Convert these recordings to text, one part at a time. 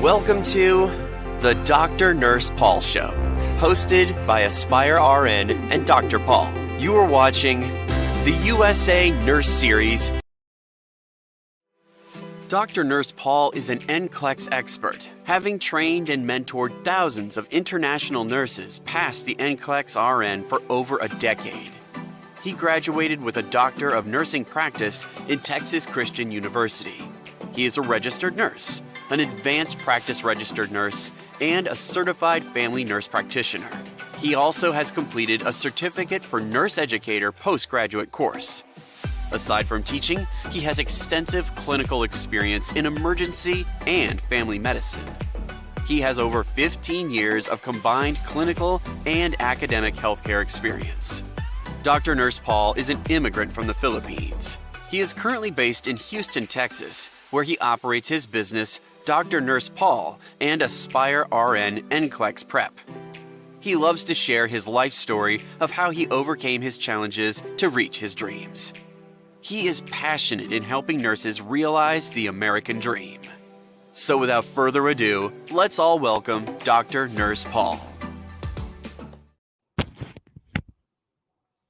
Welcome to the DrNursePaul Show, hosted by Aspire RN and Dr. Paul. You are watching the USA Nurse Series. Dr. Nurse Paul is an NCLEX expert, having trained and mentored thousands of international nurses past the NCLEX RN for over a decade. He graduated with a Doctor of Nursing Practice in Texas Christian University. He is a registered nurse, an advanced practice registered nurse, and a certified family nurse practitioner. He also has completed a certificate for nurse educator postgraduate course. Aside from teaching, he has extensive clinical experience in emergency and family medicine. He has over 15 years of combined clinical and academic healthcare experience. Dr. Nurse Paul is an immigrant from the Philippines. He is currently based in Houston, Texas, where he operates his business, Dr. Nurse Paul, and Aspire RN NCLEX Prep. He loves to share his life story of how he overcame his challenges to reach his dreams. He is passionate in helping nurses realize the American dream. So without further ado, let's all welcome Dr. Nurse Paul.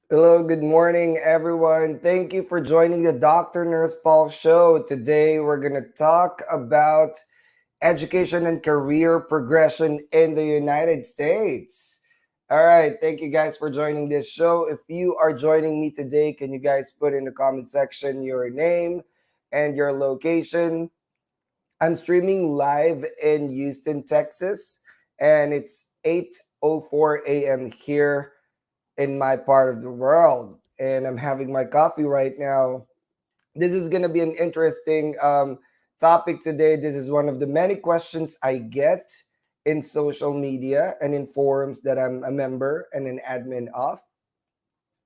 Hello, good morning, everyone. Thank you for joining the Dr. Nurse Paul Show. Today, we're going to talk about education and career progression in the United States. All right, thank you guys for joining this show. If you are joining me today, can you guys put in the comment section your name and your location? I'm streaming live in Houston, Texas, and it's 8:04 a.m. here in my part of the world, and I'm having my coffee right now. This is going to be an interesting topic today. This is one of the many questions I get in social media and in forums that I'm a member and an admin of.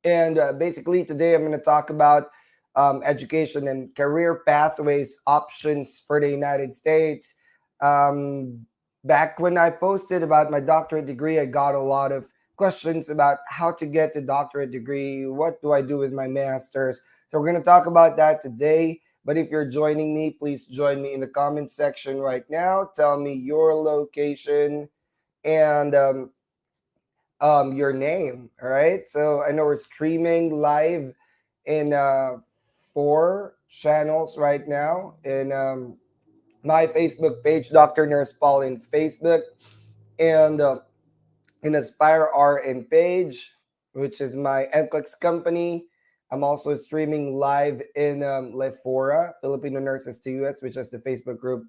And basically today I'm going to talk about education and career pathways options for the United States. Back when I posted about my doctorate degree, I got a lot of questions about how to get the doctorate degree. What do I do with my master's? So we're going to talk about that today. But if you're joining me, please join me in the comment section right now. Tell me your location and your name. All right. So I know we're streaming live in 4 channels right now in my Facebook page, Dr. Nurse Paul in Facebook, and in Aspire RN page, which is my NCLEX company. I'm also streaming live in Lefora, Filipino Nurses to US, which is the Facebook group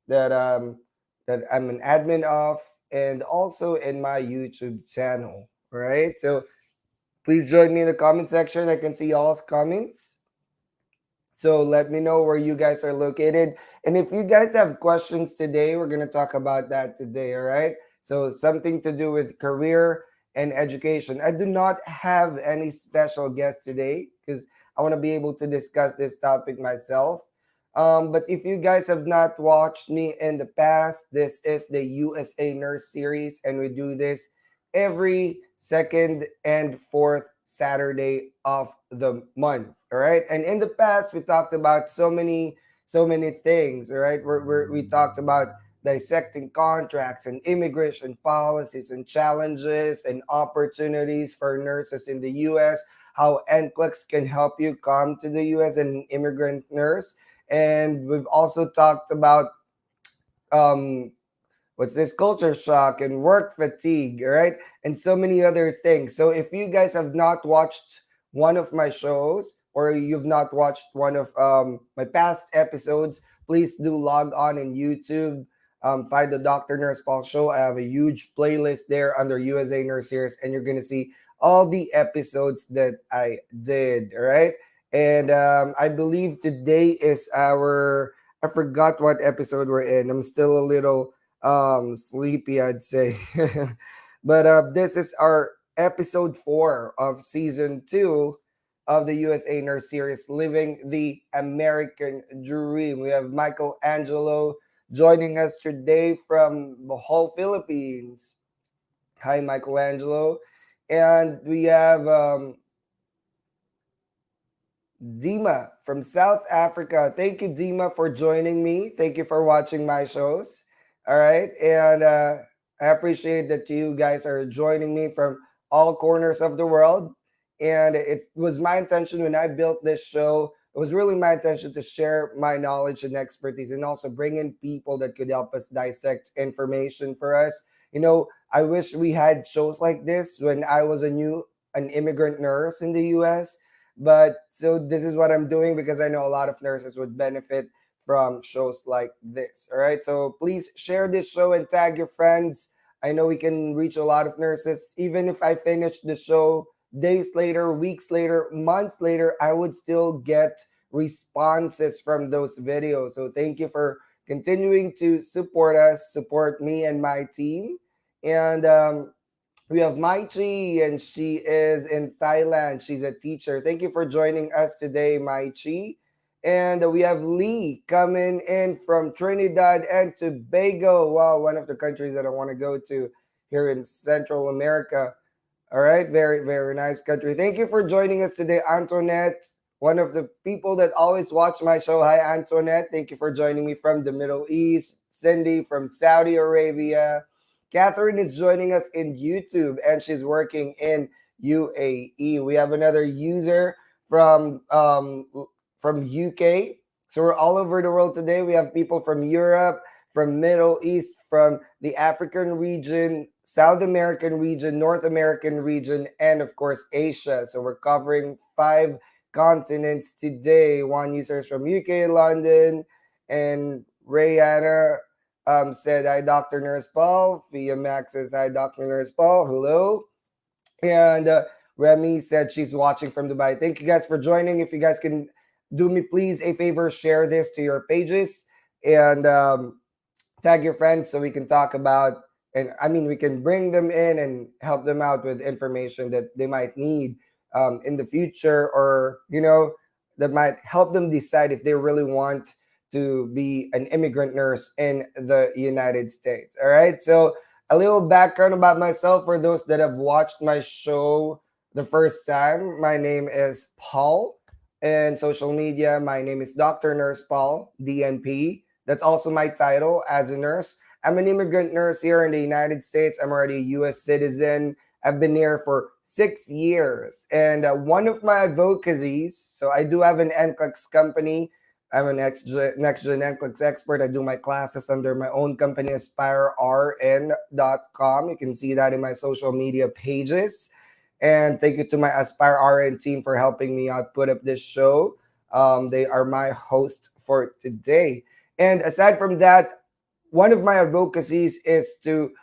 that that I'm an admin of, and also in my YouTube channel. All right, so please join me in the comment section. I can see y'all's comments. So let me know where you guys are located. And if you guys have questions today, we're going to talk about that today, all right? So something to do with career and education. I do not have any special guest today because I want to be able to discuss this topic myself. But if you guys have not watched me in the past, this is the USA Nurse Series, and we do this every second and fourth Saturday of the month. All right. And in the past, we talked about so many things. All right. We talked about dissecting contracts and immigration policies and challenges and opportunities for nurses in the U.S., how NCLEX can help you come to the U.S. as an immigrant nurse. And we've also talked about culture shock and work fatigue, all right? And so many other things. So if you guys have not watched one of my shows or you've not watched one of my past episodes, please do log on in YouTube. Find the Dr. Nurse Paul Show. I have a huge playlist there under USA Nurse Series, and you're going to see all the episodes that I did, all right? And I believe today is I forgot what episode we're in. I'm still a little sleepy, I'd say. But this is our episode 4 of season 2 of the USA Nurse Series, Living the American Dream. We have Michael Angelo joining us today from Bohol, Philippines. Hi, Michelangelo. And we have Dima from South Africa. Thank you, Dima, for joining me. Thank you for watching my shows. All right. And I appreciate that you guys are joining me from all corners of the world. And it was my intention when I built this show, it was really my intention to share my knowledge and expertise and also bring in people that could help us dissect information for us. I wish we had shows like this when I was an immigrant nurse in the US. But so this is what I'm doing because I know a lot of nurses would benefit from shows like this. All right. So please share this show and tag your friends. I know we can reach a lot of nurses. Even if I finish the show days later, weeks later, months later, I would still get responses from those videos. So thank you for continuing to support us, support me and my team. And we have Mai Chi, and she is in Thailand. She's a teacher. Thank you for joining us today, Mai Chi. And we have Lee coming in from Trinidad and Tobago. Wow, one of the countries that I want to go to here in Central America. All right, very, very nice country. Thank you for joining us today, Antoinette, one of the people that always watch my show. Hi, Antoinette. Thank you for joining me from the Middle East. Cindy from Saudi Arabia. Catherine is joining us in YouTube and she's working in UAE. We have another user from UK. So we're all over the world today. We have people from Europe, from Middle East, from the African region, South American region, North American region, and of course Asia. So we're covering 5 continents today. One user is from UK, London, and Rayana said, "Hi, Dr. Nurse Paul." Fia Max says, "Hi, Dr. Nurse Paul." Hello. And Remy said she's watching from Dubai. Thank you guys for joining. If you guys can do me please a favor, share this to your pages and tag your friends so we can talk about, and I mean we can bring them in and help them out with information that they might need in the future, or that might help them decide if they really want to be an immigrant nurse in the United States. All right, so a little background about myself for those that have watched my show the first time. My name is Paul, and social media, my name is Dr. Nurse Paul, DNP. That's also my title as a nurse. I'm an immigrant nurse here in the United States. I'm already a US citizen. I've been here for 6 years. And one of my advocacies, so I do have an NCLEX company. I'm a next-gen NCLEX expert. I do my classes under my own company, AspireRN.com. You can see that in my social media pages. And thank you to my Aspire RN team for helping me out put up this show. They are my host for today. And aside from that, one of my advocacies is to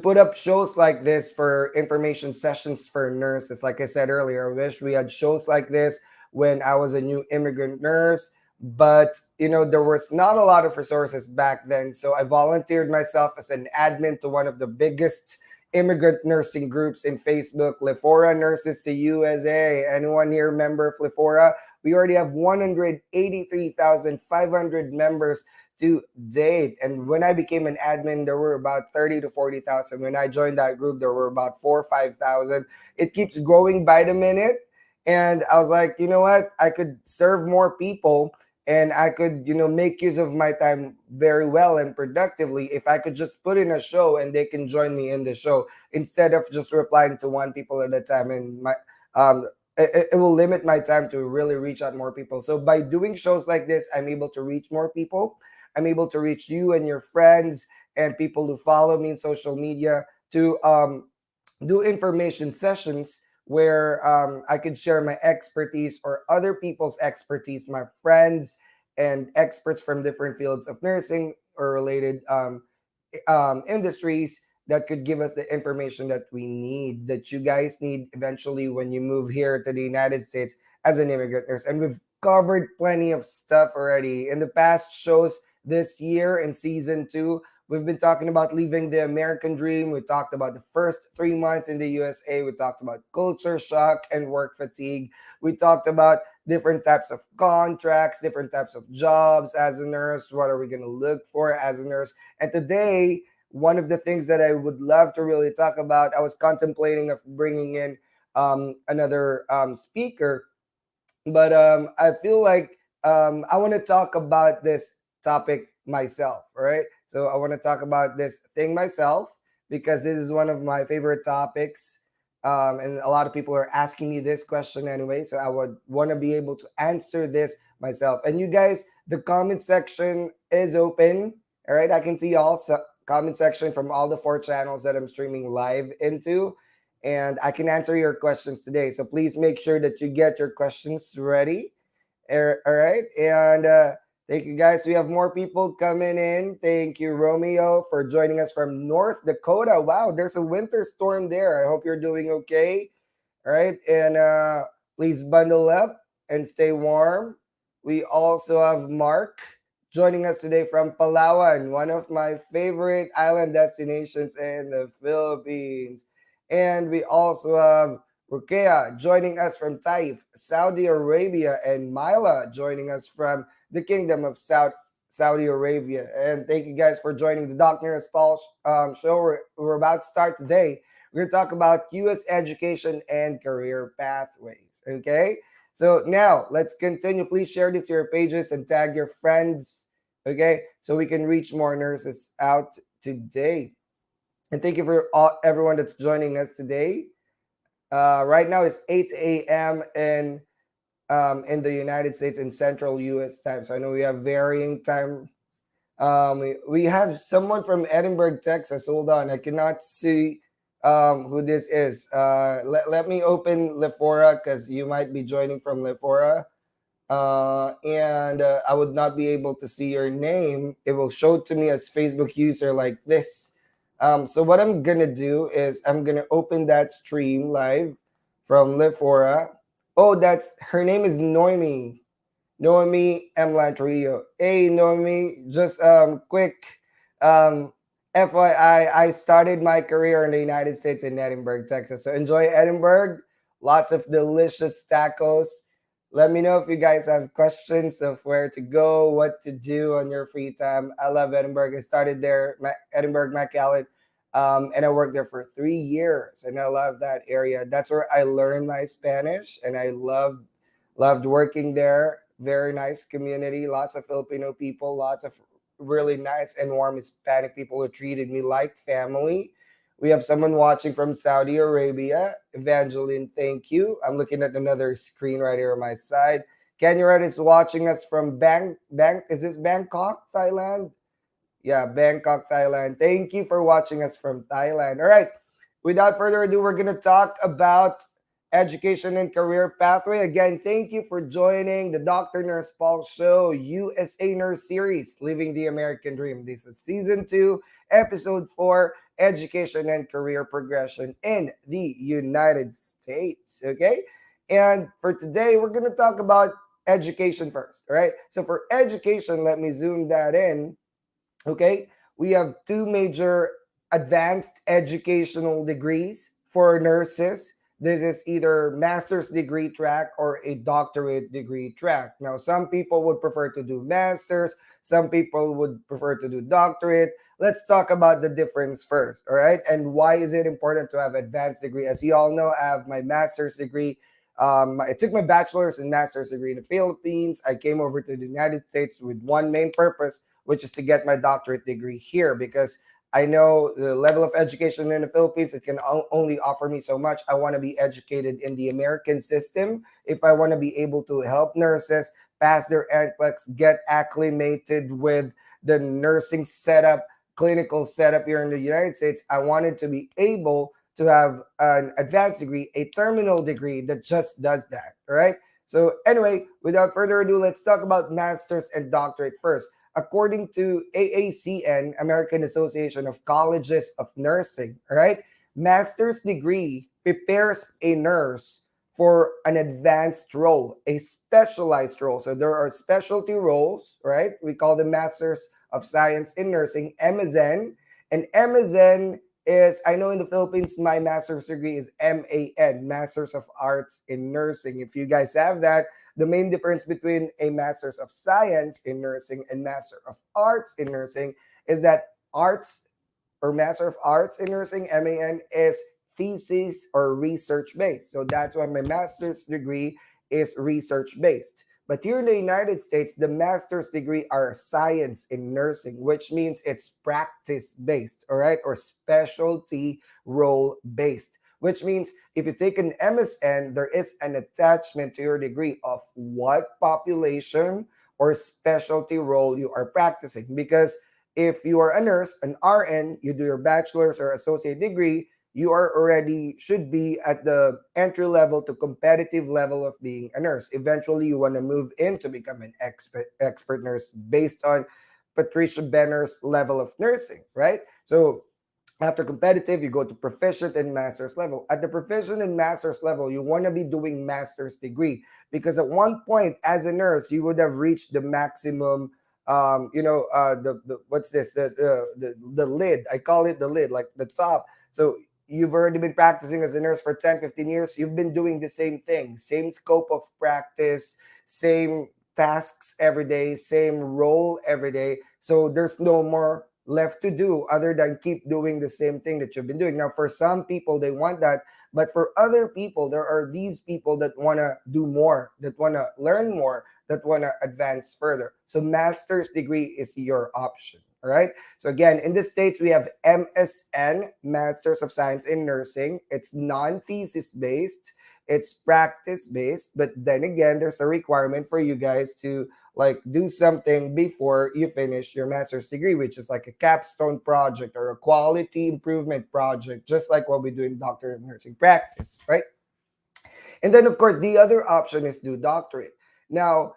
put up shows like this for information sessions for nurses. Like I said earlier, I wish we had shows like this when I was a new immigrant nurse. But there was not a lot of resources back then. So I volunteered myself as an admin to one of the biggest immigrant nursing groups in Facebook, Lefora Nurses to USA. Anyone here member of Lefora? We already have 183,500 members to date. And when I became an admin, there were about 30 to 40,000. When I joined that group, there were about 4 or 5,000. It keeps growing by the minute. And I was like, you know what? I could serve more people and I could, make use of my time very well and productively if I could just put in a show and they can join me in the show instead of just replying to one people at a time. And it will limit my time to really reach out more people. So by doing shows like this, I'm able to reach more people. I'm able to reach you and your friends and people who follow me in social media to do information sessions where I could share my expertise or other people's expertise, my friends and experts from different fields of nursing or related industries that could give us the information that we need, that you guys need eventually when you move here to the United States as an immigrant nurse. And we've covered plenty of stuff already in the past shows this year in season 2. We've been talking about living the American dream. We talked about the first 3 months in the USA. We talked about culture shock and work fatigue. We talked about different types of contracts, different types of jobs as a nurse. What are we going to look for as a nurse? And today, one of the things that I would love to really talk about, I was contemplating of bringing in another speaker, but I feel like I want to talk about this topic myself. All right. So I want to talk about this thing myself because this is one of my favorite topics. And a lot of people are asking me this question anyway. So I would want to be able to answer this myself. And you guys, the comment section is open. All right. I can see all comment section from all the 4 channels that I'm streaming live into. And I can answer your questions today. So please make sure that you get your questions ready. All right. And thank you guys. We have more people coming in. Thank you, Romeo, for joining us from North Dakota. Wow, there's a winter storm there. I hope you're doing okay. All right. And please bundle up and stay warm. We also have Mark joining us today from Palawan, one of my favorite island destinations in the Philippines. And we also have Rukia joining us from Taif, Saudi Arabia, and Mila joining us from the Kingdom of Saudi Arabia. And thank you guys for joining the DrNursePaul show. We're about to start today. We're going to talk about U.S. education and career pathways. Okay? So now let's continue. Please share this to your pages and tag your friends. Okay? So we can reach more nurses out today. And thank you for everyone that's joining us today. Right now it's 8 a.m. In the United States in Central U.S. time. So I know we have varying time. We have someone from Edinburgh, Texas. Hold on, I cannot see who this is. Let me open Lefora because you might be joining from Lefora. And I would not be able to see your name. It will show to me as Facebook user like this. So what I'm gonna do is I'm gonna open that stream live from Lefora. Oh, that's her name is Noemi. Noemi M. Lantrio. Hey Noemi, just quick FYI, I started my career in the United States in Edinburgh, Texas. So enjoy Edinburgh. Lots of delicious tacos. Let me know if you guys have questions of where to go, what to do on your free time. I love Edinburgh. I started there, Edinburgh, McAllen, and I worked there for 3 years, and I love that area. That's where I learned my Spanish, and I loved working there. Very nice community, lots of Filipino people, lots of really nice and warm Hispanic people who treated me like family. We have someone watching from Saudi Arabia. Evangeline, thank you. I'm looking at another screen right here on my side. Kenya Red is watching us from is this Bangkok, Thailand? Yeah, Bangkok, Thailand. Thank you for watching us from Thailand. All right. Without further ado, we're going to talk about education and career pathway. Again, thank you for joining the Dr. Nurse Paul Show USA Nurse Series, Living the American Dream. This is Season 2, Episode 4, Education and Career Progression in the United States. Okay? And for today, we're going to talk about education first. All right? So for education, let me zoom that in. Okay? We have 2 major advanced educational degrees for nurses. This is either master's degree track or a doctorate degree track. Now, some people would prefer to do master's. Some people would prefer to do doctorate. Let's talk about the difference first, all right? And why is it important to have advanced degree? As you all know, I have my master's degree. I took my bachelor's and master's degree in the Philippines. I came over to the United States with one main purpose, which is to get my doctorate degree here because I know the level of education in the Philippines, it can only offer me so much. I want to be educated in the American system. If I want to be able to help nurses pass their NCLEX, get acclimated with the nursing setup, clinical setup here in the United States, I wanted to be able to have an advanced degree, a terminal degree that just does that, all right? So anyway, without further ado, let's talk about master's and doctorate first. According to AACN, American Association of Colleges of Nursing, all right, master's degree prepares a nurse for an advanced role, a specialized role. So there are specialty roles, right? We call them Masters of Science in Nursing, MSN. And MSN is, I know in the Philippines, my master's degree is MAN, Masters of Arts in Nursing. If you guys have that, the main difference between a Master's of Science in Nursing and Master of Arts in Nursing is that arts or Master of Arts in Nursing, MAN, is thesis or research based. So that's why my master's degree is research based. But here in the United States, the master's degree are science in nursing, which means it's practice based, all right, or specialty role based, which means if you take an MSN, there is an attachment to your degree of what population or specialty role you are practicing. Because if you are a nurse, an RN, you do your bachelor's or associate degree, you are already should be at the entry level to competitive level of being a nurse. Eventually, you want to move in to become an expert nurse based on Patricia Benner's level of nursing, right? So after competitive, you go to proficient and master's level. At the proficient and master's level, you want to be doing master's degree because at one point as a nurse, you would have reached the maximum. The what's this? The lid. I call it the lid, like the top. So you've already been practicing as a nurse for 10, 15 years. You've been doing the same thing, same scope of practice, same tasks every day, same role every day. So there's no more left to do other than keep doing the same thing that you've been doing. Now, for some people, they want that. But for other people, there are these people that want to do more, that want to learn more, that want to advance further. So master's degree is your option. All right. So again, in the States, we have MSN, Masters of Science in Nursing. It's non-thesis based. It's practice based. But then again, there's a requirement for you guys to like do something before you finish your master's degree, which is like a capstone project or a quality improvement project, just like what we do in doctor of nursing practice, right? And then, of course, the other option is do doctorate. Now,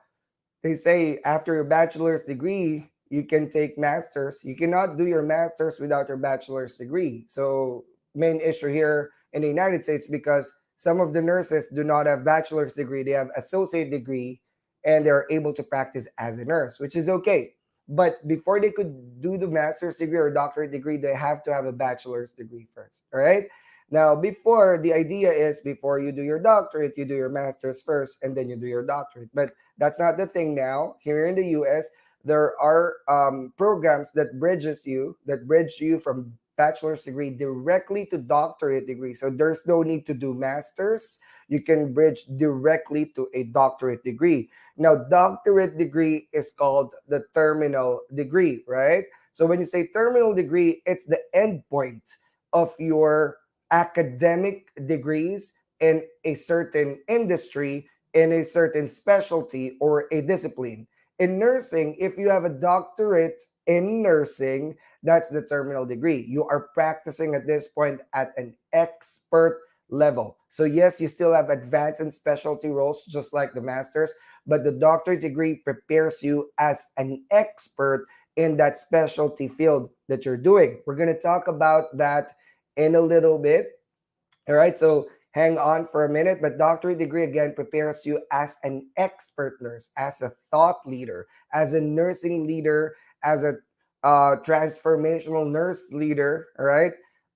they say after your bachelor's degree, you can take masters. You cannot do your masters without your bachelor's degree. So, main issue here in the United States because some of the nurses do not have bachelor's degree, they have associate degree, and they're able to practice as a nurse, which is okay. But before they could do the master's degree or doctorate degree, they have to have a bachelor's degree first. All right. Now, before the idea is before you do your doctorate, you do your master's first and then you do your doctorate. But that's not the thing now. Here in the US, there are programs that bridge you from bachelor's degree directly to doctorate degree. So there's no need to do masters. You can bridge directly to a doctorate degree. Now, doctorate degree is called the terminal degree, right? So when you say terminal degree, it's the end point of your academic degrees in a certain industry, in a certain specialty or a discipline. In nursing, if you have a doctorate in nursing, that's the terminal degree. You are practicing at this point at an expert level. So yes, you still have advanced and specialty roles just like the masters, but the doctorate degree prepares you as an expert in that specialty field that you're doing. We're going to talk about that in a little bit. All right, so hang on for a minute. But doctorate degree again prepares you as an expert nurse, as a thought leader, as a nursing leader, as a transformational nurse leader, all right,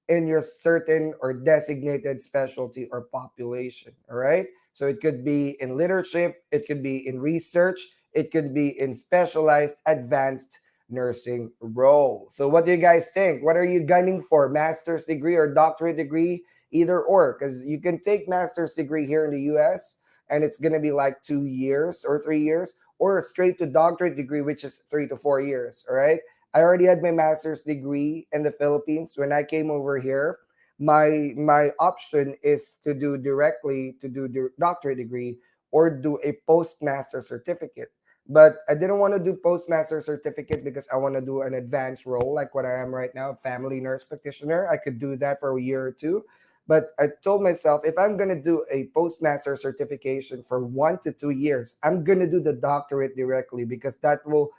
in your certain or designated specialty or population. All right, so it could be in leadership, it could be in research, it could be in specialized advanced nursing role. So what do you guys think? What are you gunning for? Master's degree or doctorate degree? Either or, because you can take master's degree here in the US and it's going to be like 2 years or 3 years, or straight to doctorate degree, which is 3 to 4 years. All right. I already had my master's degree in the Philippines. When I came over here, my option is to do directly to do the doctorate degree or do a postmaster certificate. But I didn't want to do postmaster certificate because I want to do an advanced role like what I am right now, family nurse practitioner. I could do that for a year or two. But I told myself if I'm going to do a postmaster certification for 1 to 2 years, I'm going to do the doctorate directly because that will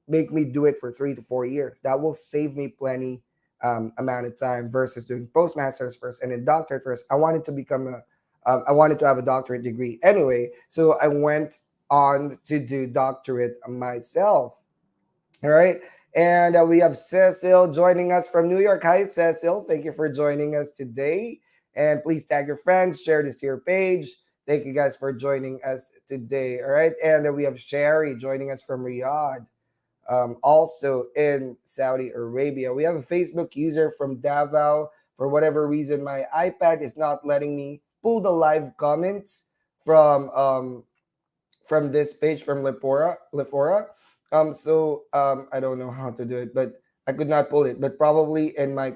make me do it for 3 to 4 years. That will save me plenty amount of time versus doing postmasters first and then doctorate first. I wanted to have a doctorate degree anyway. So I went on to do doctorate myself. All right. And we have Cecil joining us from New York. Hi, Cecil. Thank you for joining us today. And please tag your friends, share this to your page. Thank you guys for joining us today. All right. And we have Sherry joining us from Riyadh, also in Saudi Arabia. We have a Facebook user from Davao. For whatever reason, my iPad is not letting me pull the live comments from this page from Lefora. I don't know how to do it, but I could not pull it. But probably in my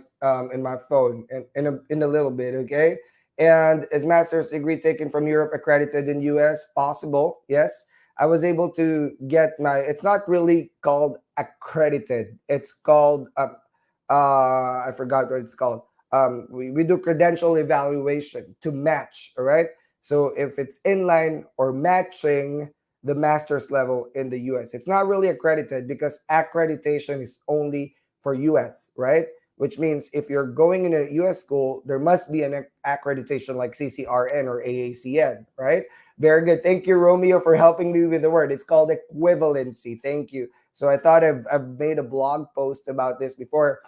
phone in a little bit. Okay. And is master's degree taken from Europe accredited in US? Possible, yes. I was able to get my. It's not really called accredited. It's called I forgot what it's called. We do credential evaluation to match. All right. So if it's inline or matching the master's level in the US, it's not really accredited because accreditation is only for US, right? Which means if you're going in a US school, there must be an accreditation like CCRN or AACN, right? Very good. Thank you, Romeo, for helping me with the word. It's called equivalency. Thank you. So I thought I've made a blog post about this before,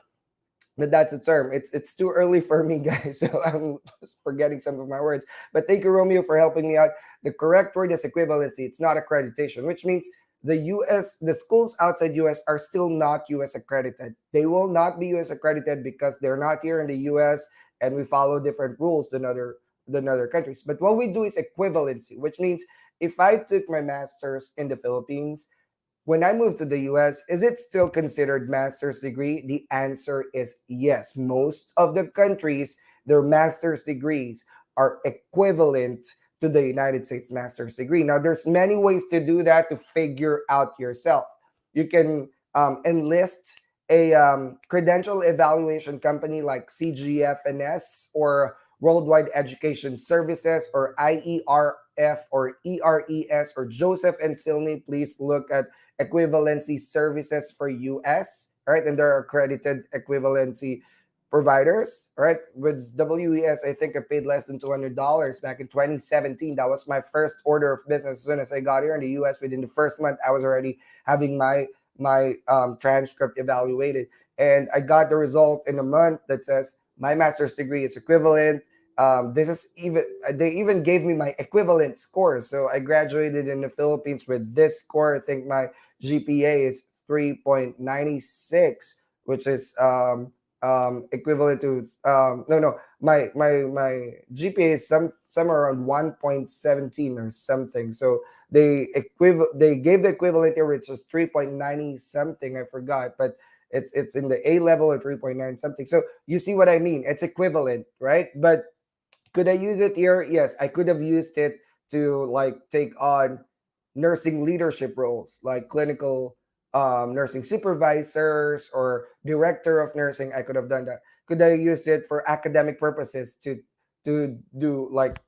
but that's a term. It's too early for me, guys. So I'm just forgetting some of my words. But thank you, Romeo, for helping me out. The correct word is equivalency. It's not accreditation, which means the schools outside US are still not US accredited. They will not be US accredited because they're not here in the US and we follow different rules than other countries. But what we do is equivalency, which means if I took my master's in the Philippines, when I moved to the US, is it still considered master's degree? The answer is yes. Most of the countries, their master's degrees are equivalent to the United States master's degree. Now, there's many ways to do that to figure out yourself. You can enlist a credential evaluation company like CGFNS or Worldwide Education Services or IERF or ERES or Joseph and Silney. Please look at equivalency services for US, right? And there are accredited equivalency providers, right? With WES, I think I paid less than $200 back in 2017. That was my first order of business. As soon as I got here in the US, within the first month, I was already having my transcript evaluated, and I got the result in a month that says my master's degree is equivalent. This is even they even gave me my equivalent score. So I graduated in the Philippines with this score. I think my GPA is 3.96, which is equivalent to no my GPA is somewhere around 1.17 or something. So they gave the equivalent here, which is 3.90 something. I forgot, but it's in the A level or 3.9 something. So you see what I mean? It's equivalent, right? But could I use it here? Yes, I could have used it to like take on nursing leadership roles like clinical nursing supervisors or director of nursing. I could have done that. Could I use it for academic purposes to do like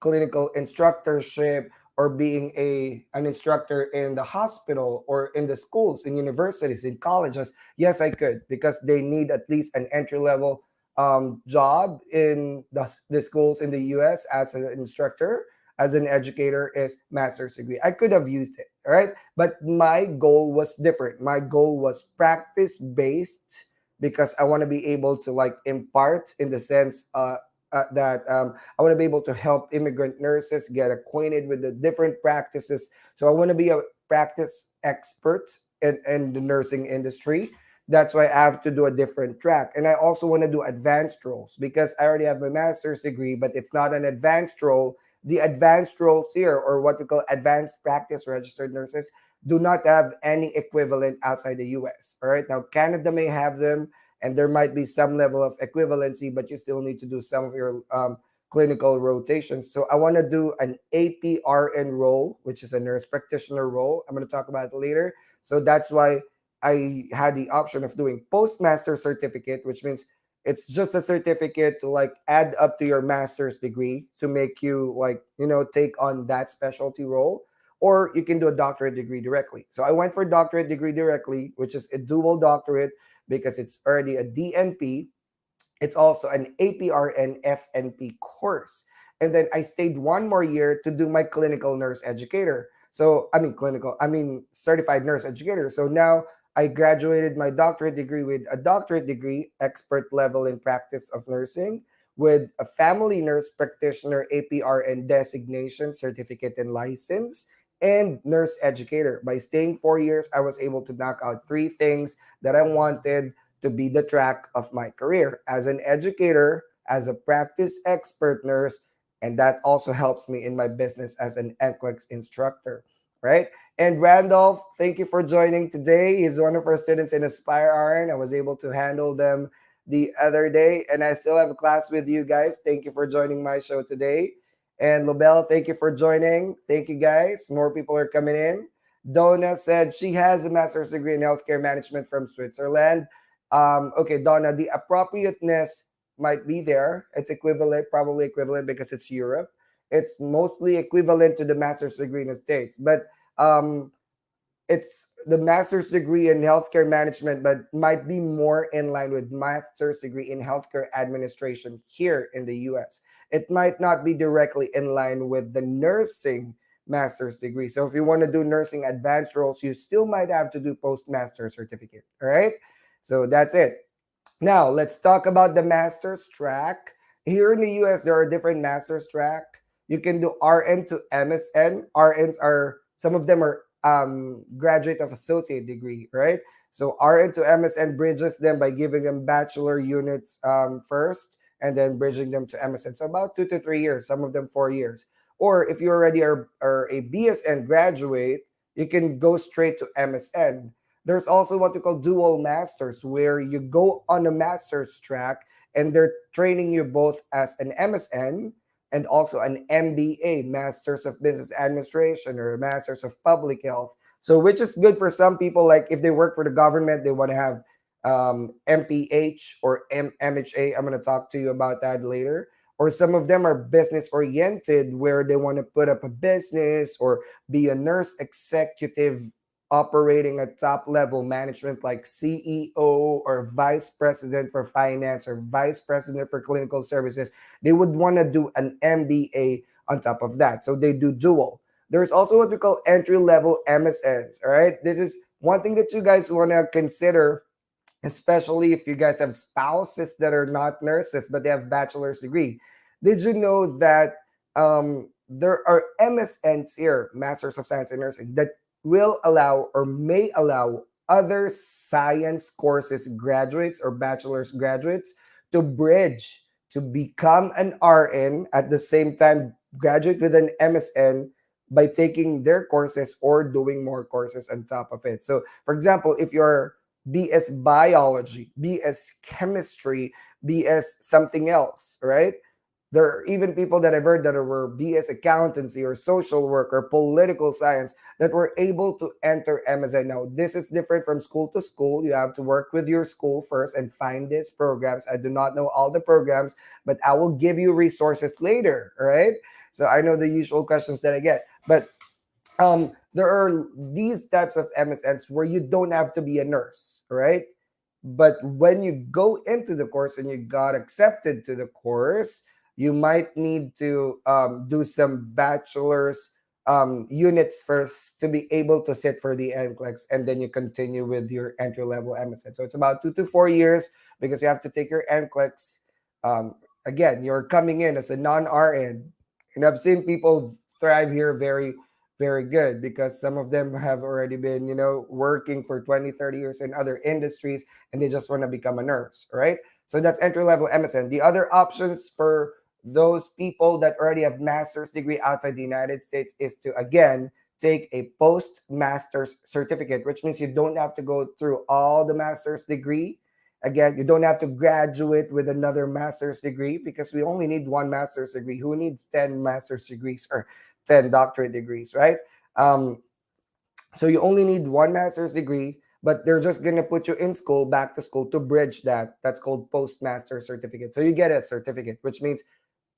clinical instructorship or being an instructor in the hospital or in the schools, in universities, in colleges? Yes, I could, because they need at least an entry level job in the schools in the US as an instructor, as an educator, is master's degree. I could have used it, all right? But my goal was different. My goal was practice based because I want to be able to like impart in the sense that I want to be able to help immigrant nurses get acquainted with the different practices. So I want to be a practice expert in the nursing industry. That's why I have to do a different track. And I also want to do advanced roles because I already have my master's degree, but it's not an advanced role. The advanced roles here, or what we call advanced practice registered nurses, do not have any equivalent outside the US. All right. Now, Canada may have them, and there might be some level of equivalency, but you still need to do some of your clinical rotations. So I want to do an APRN role, which is a nurse practitioner role. I'm going to talk about it later. So that's why I had the option of doing postmaster certificate, which means it's just a certificate to like add up to your master's degree to make you like, take on that specialty role. Or you can do a doctorate degree directly. So I went for doctorate degree directly, which is a dual doctorate because it's already a DNP. It's also an APRN FNP course. And then I stayed one more year to do my clinical nurse educator. So, I mean certified nurse educator. So now I graduated my doctorate degree with a doctorate degree, expert level in practice of nursing, with a family nurse practitioner APRN designation, certificate and license, and nurse educator. By staying 4 years, I was able to knock out three things that I wanted to be the track of my career as an educator, as a practice expert nurse, And that also helps me in my business as an NCLEX instructor, right? And Randolph, thank you for joining today. He's one of our students in Aspire RN. I was able to handle them the other day, and I still have a class with you guys. Thank you for joining my show today. And Lobel, thank you for joining. Thank you guys. More people are coming in. Donna said she has a master's degree in healthcare management from Switzerland. Okay, Donna, the appropriateness might be there. It's equivalent, probably equivalent because it's Europe. It's mostly equivalent to the master's degree in the States, but um, it's the master's degree in healthcare management, but might be more in line with master's degree in healthcare administration here in the US. It might not be directly in line with the nursing master's degree. So if you want to do nursing advanced roles, you still might have to do postmaster certificate. All right. So that's it. Now, let's talk about the master's track. Here in the US, there are different master's track. You can do RN to MSN. RNs are, some of them are graduate of associate degree, right? So RN to MSN bridges them by giving them bachelor units first and then bridging them to MSN. So about 2 to 3 years, some of them 4 years. Or if you already are a BSN graduate, you can go straight to MSN. There's also what we call dual masters, where you go on a master's track and they're training you both as an MSN and also an MBA, Masters of Business Administration or Masters of Public Health. So, which is good for some people, like if they work for the government, they want to have MPH or MHA. I'm going to talk to you about that later. Or some of them are business oriented, where they want to put up a business or be a nurse executive operating at top level management like CEO or vice president for finance or vice president for clinical services. They would want to do an MBA on top of that. So they do dual. There's also what we call entry level MSNs. All right. This is one thing that you guys want to consider, especially if you guys have spouses that are not nurses but they have bachelor's degree. Did you know that there are MSNs here, Masters of Science in Nursing, that will allow or may allow other science courses graduates or bachelor's graduates to bridge to become an RN at the same time graduate with an MSN by taking their courses or doing more courses on top of it. So, for example, if you're BS biology, BS chemistry, BS something else, right? There are even people that I've heard that were BS accountancy or social work or political science that were able to enter MSN. Now, this is different from school to school. You have to work with your school first and find these programs. I do not know all the programs, but I will give you resources later, right? So I know the usual questions that I get. But there are these types of MSNs where you don't have to be a nurse, right? But when you go into the course and you got accepted to the course, you might need to do some bachelor's units first to be able to sit for the NCLEX, and then you continue with your entry level MSN. So it's about 2 to 4 years because you have to take your NCLEX. Again, you're coming in as a non-RN, and I've seen people thrive here very, very good because some of them have already been, working for 20, 30 years in other industries and they just want to become a nurse, right? So that's entry level MSN. The other options for those people that already have master's degree outside the United States is to, again, take a postmaster's certificate, which means you don't have to go through all the master's degree. Again, you don't have to graduate with another master's degree because we only need one master's degree. Who needs 10 master's degrees or 10 doctorate degrees, right? So you only need one master's degree, but they're just going to put you in school, back to school to bridge that. That's called postmaster certificate. So you get a certificate, which means,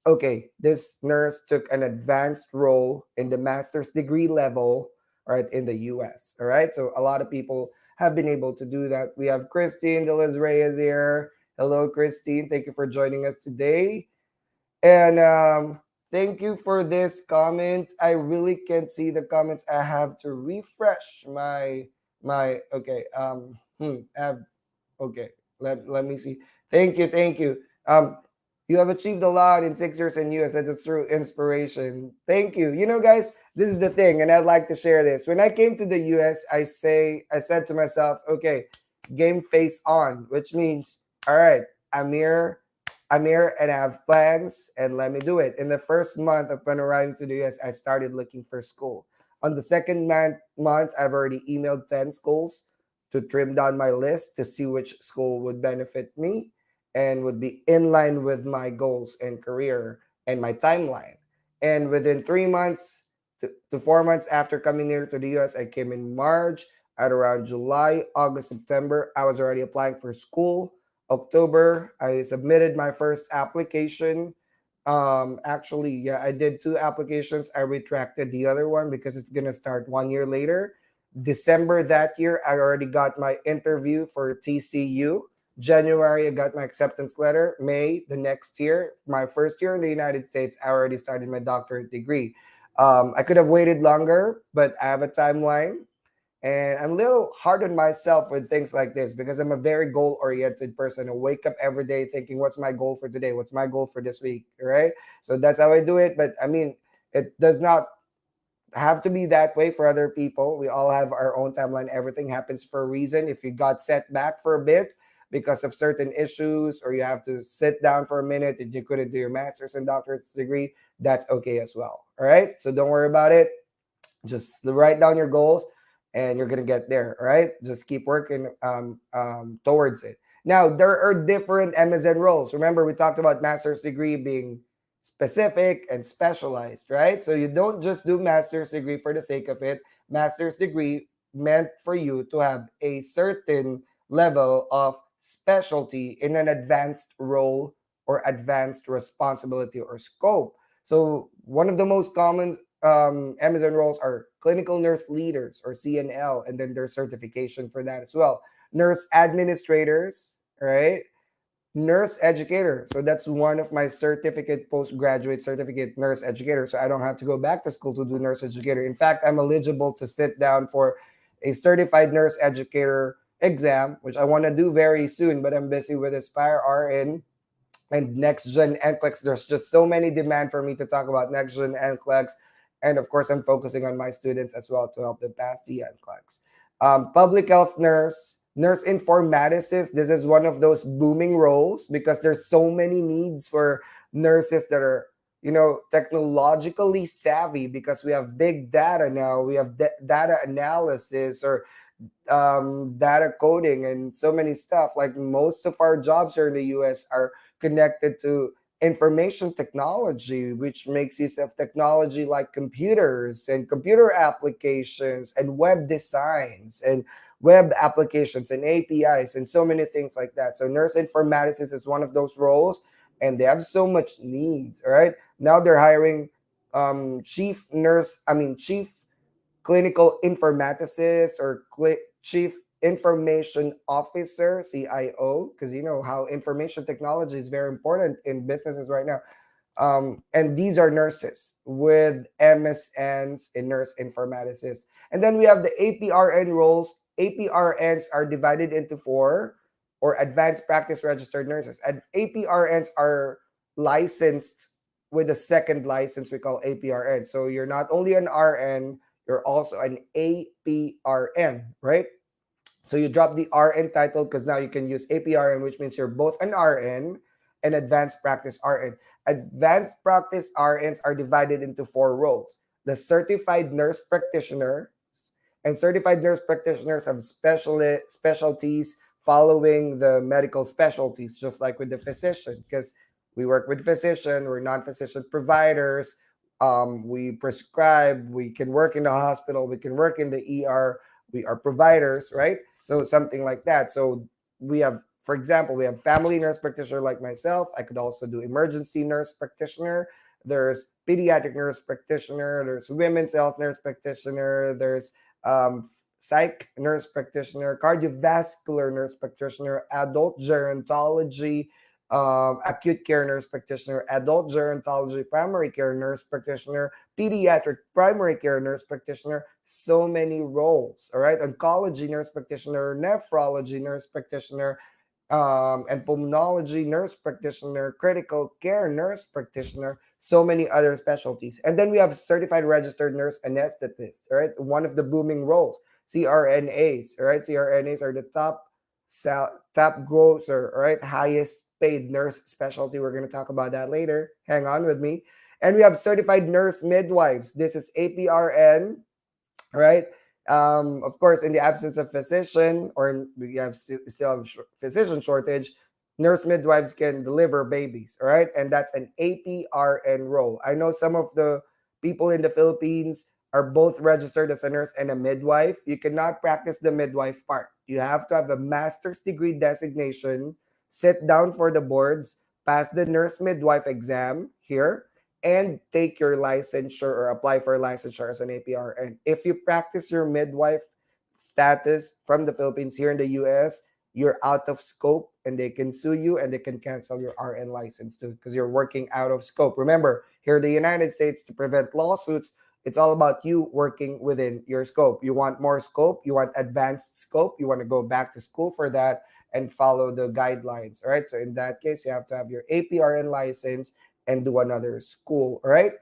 okay, this nurse took an advanced role in the master's degree level, right, in the US. All right. So a lot of people have been able to do that. We have Christine de Liz Reyes here. Hello, Christine. Thank you for joining us today. And thank you for this comment. I really can't see the comments. I have to refresh my okay. Have okay. Let me see. Thank you. You have achieved a lot in 6 years in US. That's a true inspiration. Thank you. Guys, this is the thing, and I'd like to share this. When I came to the US, I said to myself, okay, game face on, which means, all right, Amir, I'm here and I have plans and let me do it. In the first month upon arriving to the US, I started looking for school. On the second month, I've already emailed 10 schools to trim down my list to see which school would benefit me and would be in line with my goals and career and my timeline. And within 3 months to 4 months after coming here to the US, I came in March. At around July, August, September, I was already applying for school. October, I submitted my first application. Actually, yeah, I did two applications. I retracted the other one because it's gonna start 1 year later. December that year, I already got my interview for TCU. January, I got my acceptance letter. May, the next year, my first year in the United States, I already started my doctorate degree. I could have waited longer, but I have a timeline. And I'm a little hard on myself with things like this because I'm a very goal oriented person. I wake up every day thinking, what's my goal for today? What's my goal for this week? Right. So that's how I do it. But I mean, it does not have to be that way for other people. We all have our own timeline. Everything happens for a reason. If you got set back for a bit because of certain issues, or you have to sit down for a minute and you couldn't do your master's and doctorate degree, that's okay as well. All right. So don't worry about it. Just write down your goals and you're gonna get there. All right, just keep working towards it. Now there are different MSN roles. Remember, we talked about master's degree being specific and specialized, right? So you don't just do master's degree for the sake of it. Master's degree meant for you to have a certain level of specialty in an advanced role or advanced responsibility or scope. So one of the most common Amazon roles are clinical nurse leaders or CNL, and then there's certification for that as well. Nurse administrators, right? Nurse educator. So that's one of my certificate, postgraduate certificate, nurse educator. So I don't have to go back to school to do nurse educator. In fact, I'm eligible to sit down for a certified nurse educator exam, which I want to do very soon, but I'm busy with Aspire RN and next gen NCLEX. There's just so many demand for me to talk about next gen NCLEX. And of course, I'm focusing on my students as well to help them pass the NCLEX. Public health nurse, nurse informaticist. This is one of those booming roles because there's so many needs for nurses that are, technologically savvy because we have big data now. We have data analysis or data coding and so many stuff. Like most of our jobs here in the US are connected to information technology, which makes use of technology like computers and computer applications and web designs and web applications and APIs and so many things like that. So nurse informaticist is one of those roles, and they have so much needs. All right. Now they're hiring chief clinical informaticist or chief information officer, CIO, because you know how information technology is very important in businesses right now. And these are nurses with MSNs in nurse informaticists. And then we have the APRN roles. APRNs are divided into four, or advanced practice registered nurses. And APRNs are licensed with a second license we call APRN. So you're not only an RN, you're also an APRN, right? So you drop the RN title because now you can use APRN, which means you're both an RN and advanced practice RN. Advanced practice RNs are divided into four roles. The certified nurse practitioner, and certified nurse practitioners have specialties following the medical specialties, just like with the physician, because we work with physician, we're non-physician providers. We prescribe, we can work in the hospital, we can work in the ER, we are providers, right? So something like that. So we have, for example, we have family nurse practitioner like myself. I could also do emergency nurse practitioner. There's pediatric nurse practitioner. There's women's health nurse practitioner. There's psych nurse practitioner, cardiovascular nurse practitioner, adult gerontology, acute care nurse practitioner, adult gerontology, primary care nurse practitioner, pediatric primary care nurse practitioner, so many roles. All right, oncology nurse practitioner, nephrology nurse practitioner, and pulmonology nurse practitioner, critical care nurse practitioner, so many other specialties. And then we have certified registered nurse anesthetist, right? One of the booming roles. CRNAs, right? CRNAs are the top growth, or right, highest paid nurse specialty. We're going to talk about that later. Hang on with me. And we have certified nurse midwives. This is APRN, right? Of course, in the absence of physician, or we have still have physician shortage, nurse midwives can deliver babies, all right? And that's an APRN role. I know some of the people in the Philippines are both registered as a nurse and a midwife. You cannot practice the midwife part. You have to have a master's degree designation, sit down for the boards, pass the nurse midwife exam here, and take your licensure or apply for licensure as an APRN. If you practice your midwife status from the Philippines here in the US, you're out of scope and they can sue you and they can cancel your RN license too because you're working out of scope. Remember, here in the United States, to prevent lawsuits, it's all about you working within your scope. You want more scope, you want advanced scope, you want to go back to school for that and follow the guidelines. All right. So in that case, you have to have your APRN license and do another school. All right.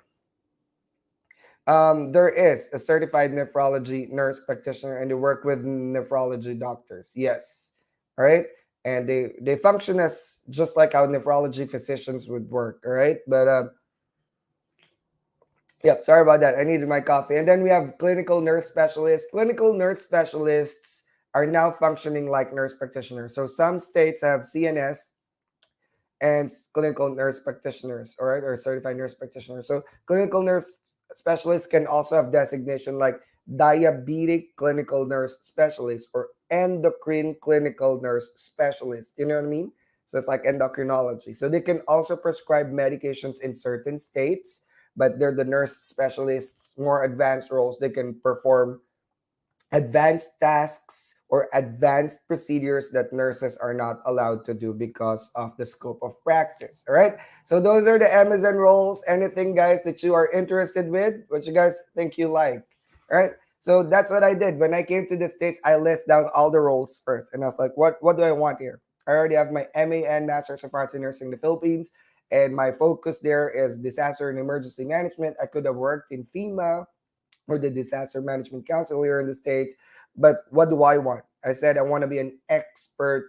There is a certified nephrology nurse practitioner and they work with nephrology doctors. Yes. All right. And they function as just like how nephrology physicians would work. All right. But yep, sorry about that. I needed my coffee. And then we have clinical nurse specialists. Clinical nurse specialists are now functioning like nurse practitioners. So some states have CNS and clinical nurse practitioners, all right, or certified nurse practitioners. So clinical nurse specialists can also have designation like diabetic clinical nurse specialist or endocrine clinical nurse specialist. You know what I mean? So it's like endocrinology. So they can also prescribe medications in certain states, but they're the nurse specialists, more advanced roles. They can perform advanced tasks or advanced procedures that nurses are not allowed to do because of the scope of practice. All right. So those are the Amazon roles. Anything, guys, that you are interested with, what you guys think you like. All right. So that's what I did. When I came to the States, I list down all the roles first. And I was like, what do I want here? I already have my MAN, Master's of Arts in Nursing in the Philippines. And my focus there is disaster and emergency management. I could have worked in FEMA or the Disaster Management Council here in the States. But what do I want? I said I want to be an expert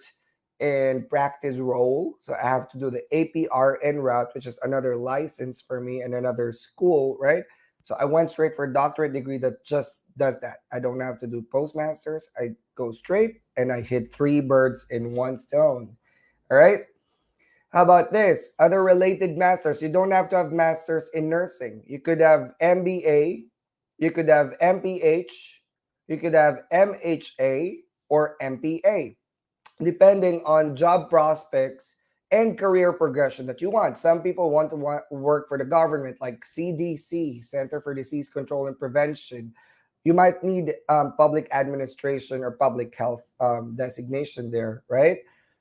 in practice role. So I have to do the APRN route, which is another license for me and another school, right? So I went straight for a doctorate degree that just does that. I don't have to do postmasters. I go straight and I hit 3 birds in 1 stone. All right. How about this? Other related masters. You don't have to have masters in nursing. You could have MBA, you could have MPH, you could have MHA or MPA, depending on job prospects and career progression that you want. Some people want to work for the government, like CDC, Center for Disease Control and Prevention. You might need public administration or public health designation there, right?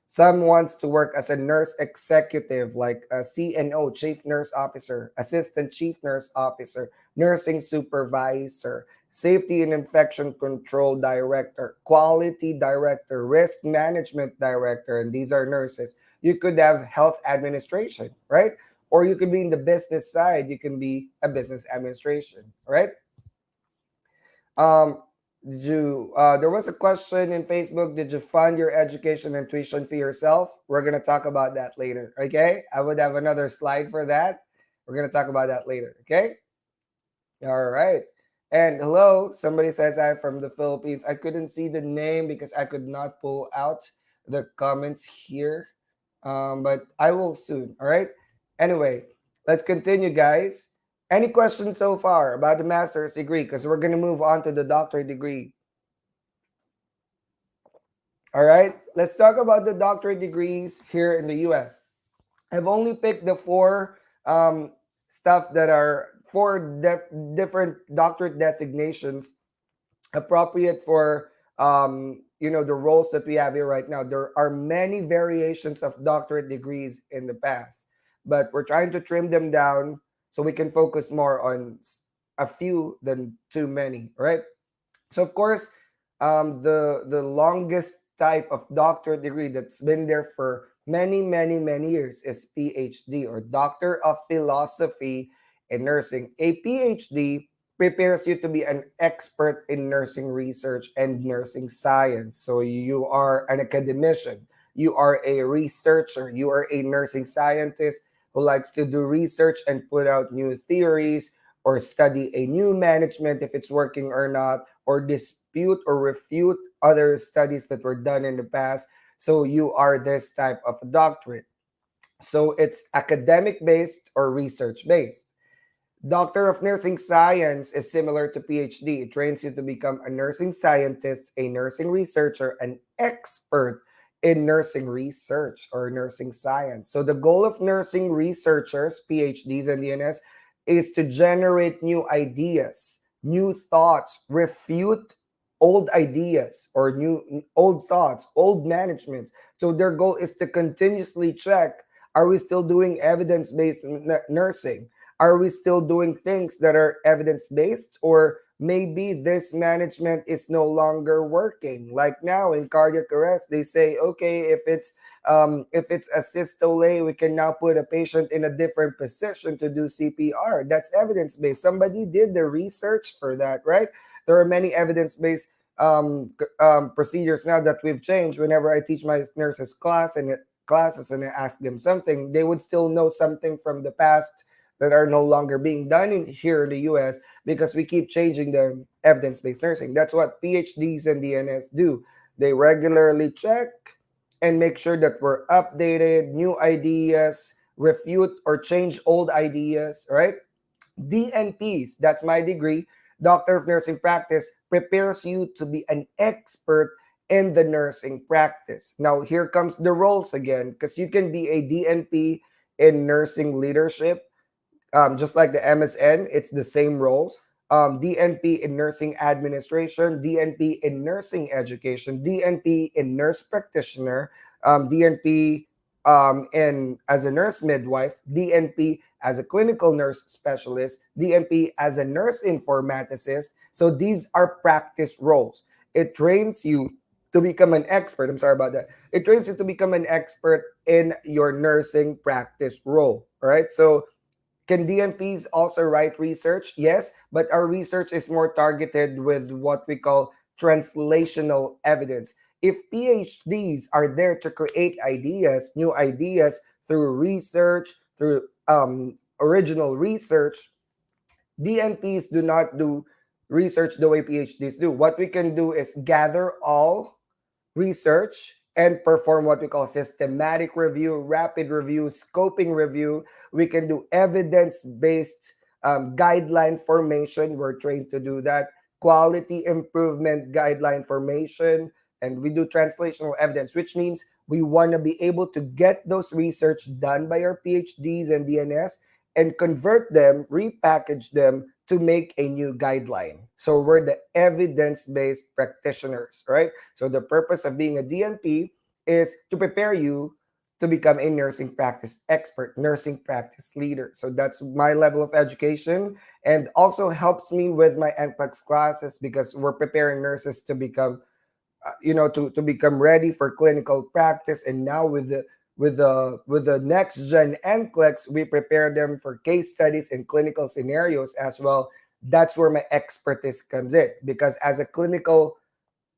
Some wants to work as a nurse executive, like a CNO, Chief Nurse Officer, Assistant Chief Nurse Officer, Nursing Supervisor, Safety and Infection Control Director, Quality Director, Risk Management Director, and these are nurses. You could have health administration, right? Or you could be in the business side. You can be a business administration, right? There was a question in Facebook, did you fund your education and tuition fee yourself? We're going to talk about that later, okay? I would have another slide for that. We're going to talk about that later, okay? All right. And hello, somebody says I'm from the Philippines. I couldn't see the name because I could not pull out the comments here, but I will soon, all right? Anyway, let's continue, guys. Any questions so far about the master's degree? Because we're going to move on to the doctorate degree. All right, let's talk about the doctorate degrees here in the US. I've only picked the 4 stuff that are 4 different doctorate designations appropriate for the roles that we have here right now. There are many variations of doctorate degrees in the past, but we're trying to trim them down so we can focus more on a few than too many, right? So of course, the longest type of doctorate degree that's been there for many, many, many years is PhD, or Doctor of Philosophy in Nursing. A PhD prepares you to be an expert in nursing research and nursing science. So you are an academician. you are a researcher, you are a nursing scientist who likes to do research and put out new theories or study a new management if it's working or not, or dispute or refute other studies that were done in the past. So you are this type of a doctorate. So it's academic based or research based. Doctor of Nursing Science is similar to PhD. It trains you to become a nursing scientist, a nursing researcher, an expert in nursing research or nursing science. So the goal of nursing researchers, PhDs and DNS, is to generate new ideas, new thoughts, refute old ideas or new old thoughts, old management. So their goal is to continuously check, are we still doing evidence-based nursing? Are we still doing things that are evidence based, or maybe this management is no longer working? Like now in cardiac arrest, they say, okay, if it's a systole, we can now put a patient in a different position to do CPR. That's evidence based. Somebody did the research for that, right? There are many evidence based procedures now that we've changed. Whenever I teach my nurses classes and I ask them something, they would still know something from the past that are no longer being done here in the US, because we keep changing the evidence-based nursing. That's what PhDs and DNS do. They regularly check and make sure that we're updated, new ideas, refute or change old ideas, right? DNPs, that's my degree, Doctor of Nursing Practice, prepares you to be an expert in the nursing practice. Now, here comes the roles again, because you can be a DNP in nursing leadership, just like the MSN, it's the same roles. DNP in nursing administration, DNP in nursing education, DNP in nurse practitioner, DNP in as a nurse midwife, DNP as a clinical nurse specialist, DNP as a nurse informaticist. So these are practice roles. It trains you to become an expert. I'm sorry about that. It trains you to become an expert in your nursing practice role. All right. So can DNPs also write research? Yes, but our research is more targeted with what we call translational evidence. If PhDs are there to create ideas, new ideas through research, through original research, DNPs do not do research the way PhDs do. What we can do is gather all research and perform what we call systematic review, rapid review, scoping review. We can do evidence-based guideline formation. We're trained to do that. Quality improvement guideline formation. And we do translational evidence, which means we want to be able to get those research done by our PhDs and DNS and convert them, repackage them to make a new guideline. So we're the evidence-based practitioners, right? So the purpose of being a DNP is to prepare you to become a nursing practice expert, nursing practice leader. So that's my level of education, and also helps me with my NCLEX classes, because we're preparing nurses to become to become ready for clinical practice. And now with the next gen NCLEX, we prepare them for case studies and clinical scenarios as well. That's where my expertise comes in, because as a clinical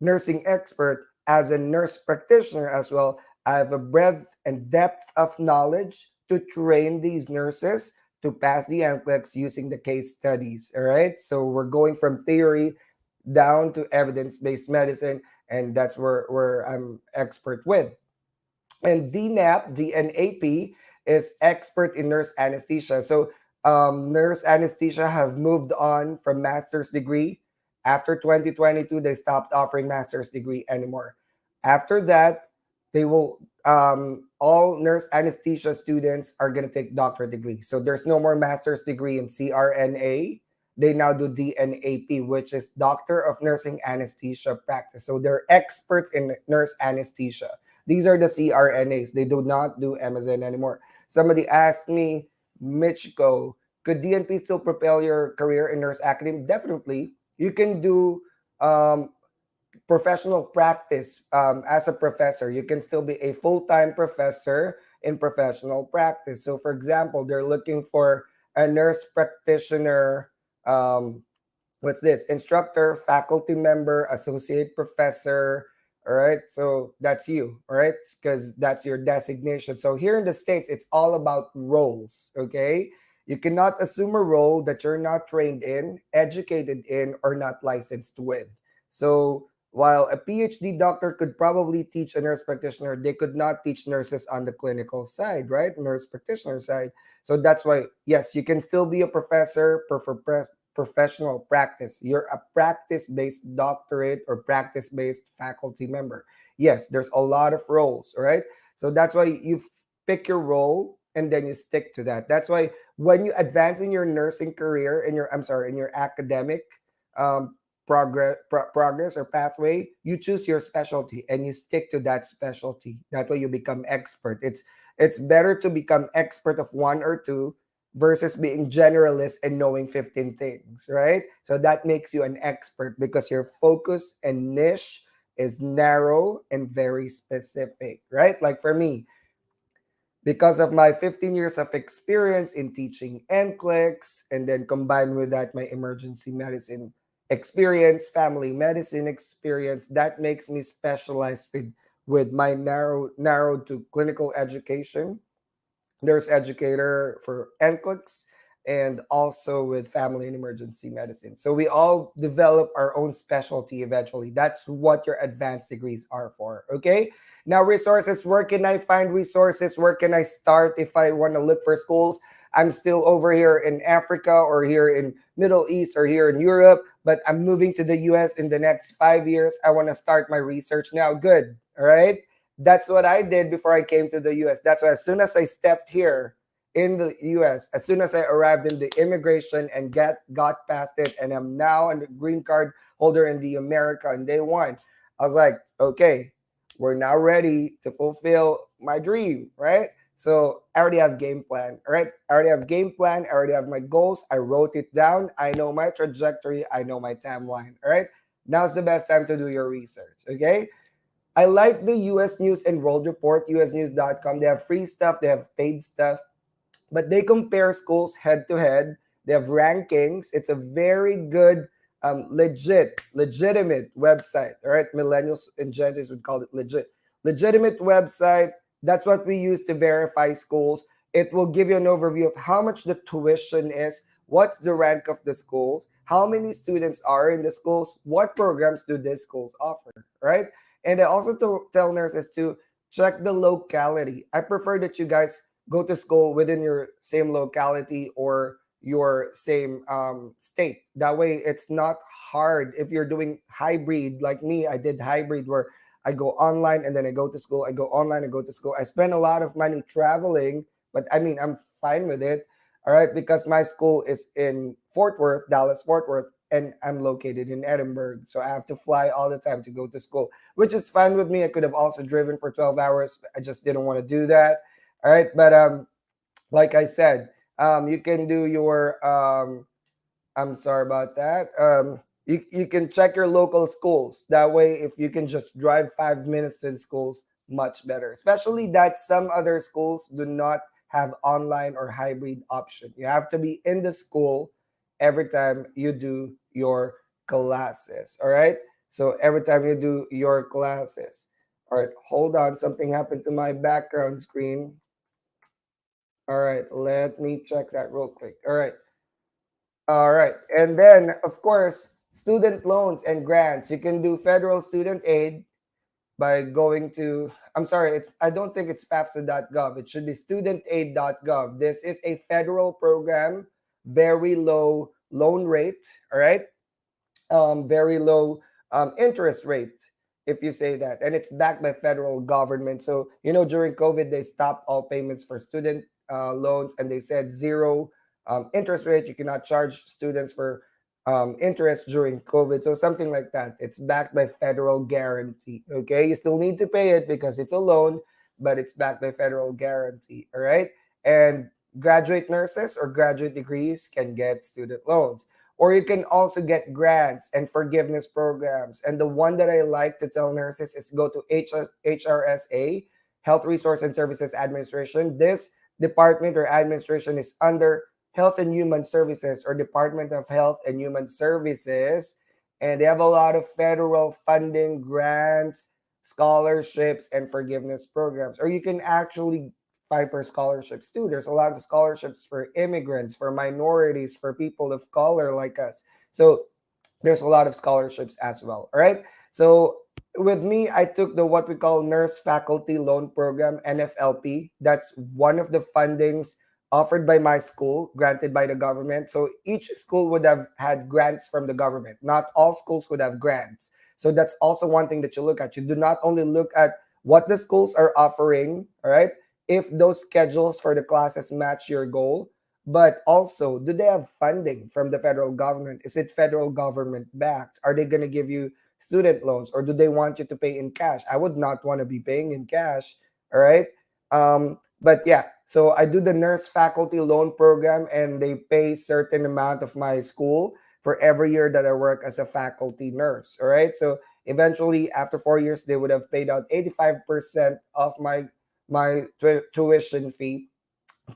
nursing expert, as a nurse practitioner as well, I have a breadth and depth of knowledge to train these nurses to pass the NCLEX using the case studies. All right. So we're going from theory down to evidence-based medicine, and that's where I'm expert with. And DNAP is expert in nurse anesthesia. So nurse anesthesia have moved on from master's degree. After 2022, they stopped offering master's degree anymore. After that, they will all nurse anesthesia students are going to take doctorate degree. So there's no more master's degree in CRNA. They now do DNAP, which is Doctor of Nursing Anesthesia Practice. So they're experts in nurse anesthesia. These are the CRNAs. They do not do MSN anymore. Somebody asked me, Michiko, could DNP still propel your career in nurse academy? Definitely. You can do professional practice as a professor. You can still be a full-time professor in professional practice. So, for example, they're looking for a nurse practitioner. What's this? Instructor, faculty member, associate professor, All right. So that's you. All right. Because that's your designation. So here in the States, it's all about roles. Okay. You cannot assume a role that you're not trained in, educated in, or not licensed with. So while a PhD doctor could probably teach a nurse practitioner, they could not teach nurses on the clinical side, right? Nurse practitioner side. So that's why, yes, you can still be a professor, professional practice. You're a practice based doctorate or practice based faculty member. Yes, there's a lot of roles, right? So that's why you pick your role and then you stick to that. That's why when you advance in your nursing career, in your academic um, progress or pathway, you choose your specialty and you stick to that specialty. That way you become expert. It's better to become expert of one or two versus being generalist and knowing 15 things, right? So that makes you an expert because your focus and niche is narrow and very specific, right? Like for me, because of my 15 years of experience in teaching NCLEX, and then combined with that, my emergency medicine experience, family medicine experience, that makes me specialized with my narrow to clinical education. There's educator for NCLEX and also with family and emergency medicine. So we all develop our own specialty eventually. That's what your advanced degrees are for. Okay. Now, resources. Where can I find resources? Where can I start if I want to look for schools? I'm still over here in Africa or here in Middle East or here in Europe, but I'm moving to the US in the next 5 years. I want to start my research now. Good. All right. That's what I did before I came to the US. That's why as soon as I stepped here in the US, as soon as I arrived in the immigration and got past it, and I'm now a green card holder in the America on day one, I was like, okay, we're now ready to fulfill my dream, right? So I already have game plan, all right? I already have game plan. I already have my goals. I wrote it down. I know my trajectory. I know my timeline, all right? Now's the best time to do your research, okay? I like the US News and World Report, usnews.com. They have free stuff, they have paid stuff, but they compare schools head to head. They have rankings. It's a very good, legitimate website. All right, millennials and Gen Zs would call it legitimate website. That's what we use to verify schools. It will give you an overview of how much the tuition is, what's the rank of the schools, how many students are in the schools, what programs do these schools offer, right? And I also tell nurses to check the locality. I prefer that you guys go to school within your same locality or your same state. That way, it's not hard if you're doing hybrid like me. I did hybrid where I go online and then I go to school. I go online and go to school. I spend a lot of money traveling, but I mean, I'm fine with it. All right, because my school is in Fort Worth, Dallas, Fort Worth, and I'm located in Edinburgh. So I have to fly all the time to go to school, which is fine with me. I could have also driven for 12 hours. I just didn't want to do that. All right. But like I said, you can do your I'm sorry about that. You can check your local schools. That way, if you can just drive 5 minutes to the schools, much better. Especially that some other schools do not have online or hybrid option. You have to be in the school every time you do your classes. All right. So every time you do your classes. All right. Hold on. Something happened to my background screen. All right. Let me check that real quick. All right. All right. And then, of course, student loans and grants. You can do federal student aid by going to, I'm sorry, I don't think it's FAFSA.gov. It should be studentaid.gov. This is a federal program, very low loan rate, all right? Very low interest rate, if you say that. And it's backed by federal government. So, during COVID, they stopped all payments for student loans and they said zero interest rate. You cannot charge students for interest during COVID. So something like that. It's backed by federal guarantee. Okay. You still need to pay it because it's a loan, but it's backed by federal guarantee. All right. And graduate nurses or graduate degrees can get student loans. Or you can also get grants and forgiveness programs. And the one that I like to tell nurses is go to HRSA, Health Resource and Services Administration. This department or administration is under Health and Human Services or Department of Health and Human Services. And they have a lot of federal funding, grants, scholarships and forgiveness programs. Or you can actually fight for scholarships too. There's a lot of scholarships for immigrants, for minorities, for people of color like us. So there's a lot of scholarships as well. All right. So with me, I took the what we call Nurse Faculty Loan Program, NFLP. That's one of the fundings offered by my school, granted by the government. So each school would have had grants from the government. Not all schools would have grants. So that's also one thing that you look at. You do not only look at what the schools are offering, all right? If those schedules for the classes match your goal, but also, do they have funding from the federal government? Is it federal government backed? Are they going to give you student loans, or do they want you to pay in cash? I would not want to be paying in cash. All right. But yeah, so I do the nurse faculty loan program, and they pay certain amount of my school for every year that I work as a faculty nurse. All right. So eventually, after 4 years, they would have paid out 85% of my tuition fee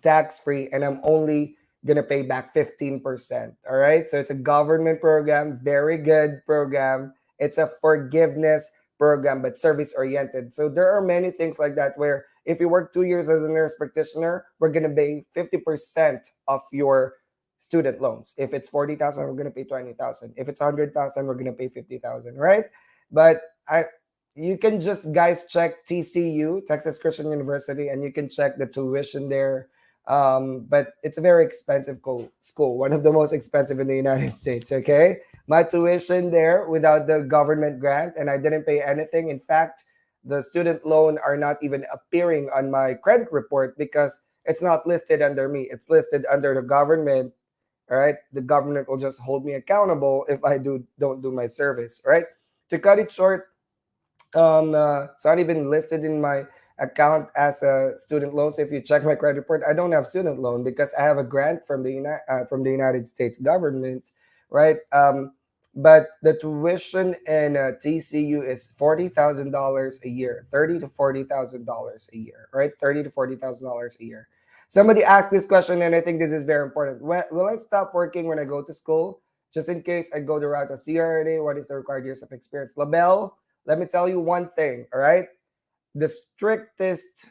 tax free, and I'm only gonna pay back 15%. All right. So it's a government program, very good program. It's a forgiveness program, but service oriented. So there are many things like that where if you work 2 years as a nurse practitioner, we're gonna pay 50% of your student loans. If it's 40,000, we're gonna pay 20,000. If it's 100,000, we're gonna pay 50,000, right? But I you can just guys check TCU, Texas Christian University, and you can check the tuition there. But it's a very expensive school, one of the most expensive in the United States. Okay, my tuition there without the government grant, and I didn't pay anything. In fact, the student loan are not even appearing on my credit report because it's not listed under me. It's listed under the government. All right, the government will just hold me accountable if I don't do my service. Right. To cut it short, it's not even listed in my account as a student loan. So if you check my credit report, I don't have student loan because I have a grant from the United States government, right? But the tuition in TCU is $40,000 a year, $30,000 to $40,000 a year, right? $30,000 to $40,000 a year. Somebody asked this question, and I think this is very important. Will I stop working when I go to school? Just in case I go the route of CRNA, what is the required years of experience? LaBelle, let me tell you one thing, all right? The strictest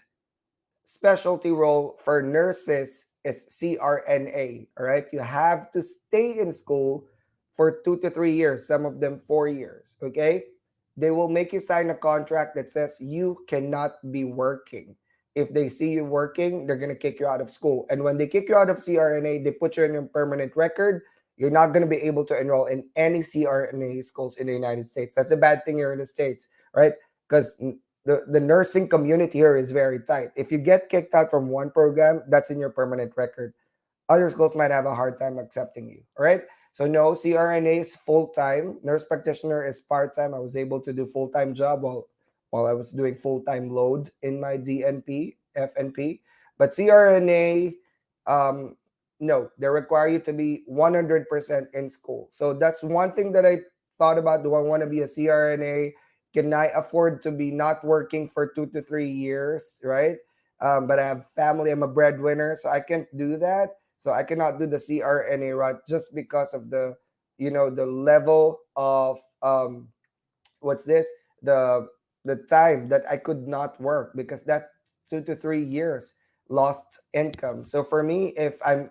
specialty role for nurses is CRNA, all right? You have to stay in school for 2 to 3 years, some of them 4 years, okay? They will make you sign a contract that says you cannot be working. If they see you working, they're going to kick you out of school. And when they kick you out of CRNA, they put you in your permanent record. You're not going to be able to enroll in any CRNA schools in the United States. That's a bad thing here in the States, right? Because the nursing community here is very tight. If you get kicked out from one program, that's in your permanent record. Other schools might have a hard time accepting you, all right? So no, CRNA is full-time. Nurse practitioner is part-time. I was able to do full-time job while I was doing full-time load in my DNP, FNP. But CRNA, no, they require you to be 100% in school. So that's one thing that I thought about. Do I want to be a CRNA? Can I afford to be not working for 2 to 3 years, right? But I have family. I'm a breadwinner, so I can't do that. So I cannot do the CRNA route just because of the level of what's this the time that I could not work, because that's 2 to 3 years lost income. So for me, if I'm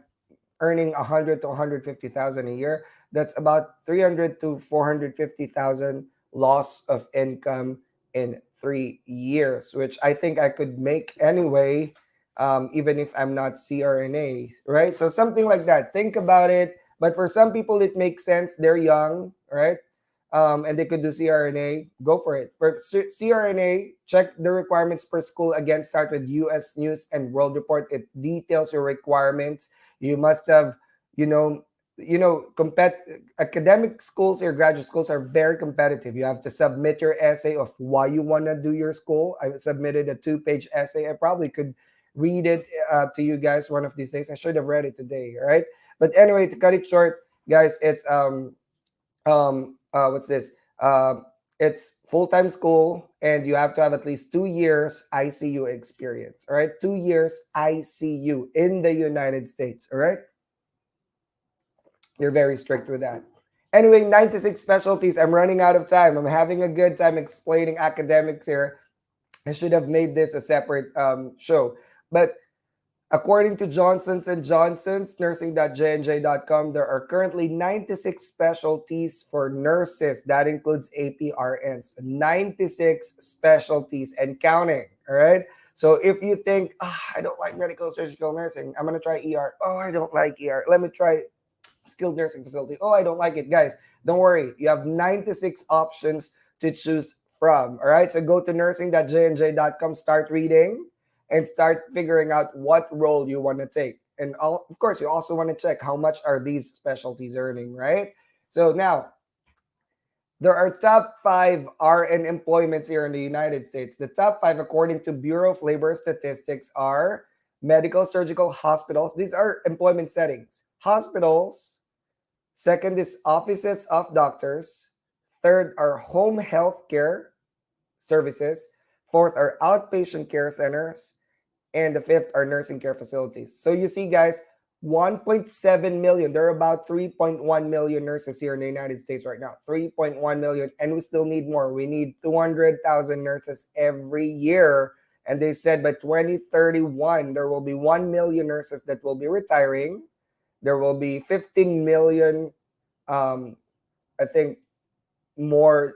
earning 100 to 150,000 a year, that's about 300 to 450,000 loss of income in 3 years, which I think I could make anyway, even if I'm not CRNA, right? So something like that. Think about it. But for some people, it makes sense. They're young, right? And they could do CRNA. Go for it. For CRNA, check the requirements per school. Again, start with U.S. News and World Report. It details your requirements. You must have, academic schools or graduate schools are very competitive. You have to submit your essay of why you want to do your school. I submitted a 2-page essay. I probably could read it to you guys one of these days. I should have read it today, right? But anyway, to cut it short, guys, it's what's this? It's full-time school, and you have to have at least 2 years ICU experience. All right, 2 years ICU in the United States. All right, they're very strict with that. Anyway, 96 specialties. I'm running out of time. I'm having a good time explaining academics here. I should have made this a separate show. But according to Johnson's & Johnson's, nursing.jnj.com, there are currently 96 specialties for nurses. That includes APRNs. 96 specialties and counting, all right? So if you think, I don't like medical surgical nursing, I'm going to try ER. Oh, I don't like ER. Let me try skilled nursing facility. Oh, I don't like it. Guys, don't worry. You have 96 options to choose from, all right? So go to nursing.jnj.com, start reading, and start figuring out what role you want to take. And of course, you also want to check how much are these specialties earning, right? So now, there are top 5 RN employments here in the United States. The top 5, according to Bureau of Labor Statistics, are medical, surgical, hospitals. These are employment settings. Hospitals. Second is offices of doctors. Third are home health care services. Fourth are outpatient care centers. And the fifth are nursing care facilities. So you see, guys, 1.7 million. There are about 3.1 million nurses here in the United States right now. 3.1 million. And we still need more. We need 200,000 nurses every year. And they said by 2031, there will be 1 million nurses that will be retiring. There will be 15 million, I think, more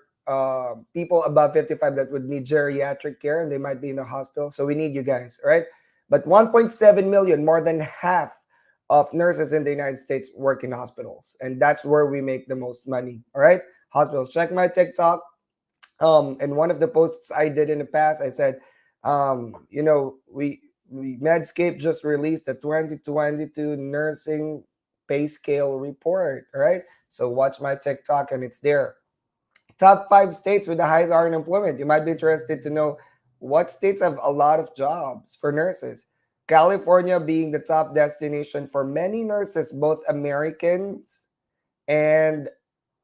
people above 55 that would need geriatric care, and they might be in the hospital. So we need you guys, right? But 1.7 million, more than half of nurses in the United States work in hospitals. And that's where we make the most money, all right? Hospitals. Check my TikTok. And one of the posts I did in the past, I said, we Medscape just released the 2022 nursing pay scale report, all right? So watch my TikTok and it's there. Top 5 states with the highest RN employment. You might be interested to know what states have a lot of jobs for nurses. California being the top destination for many nurses, both Americans and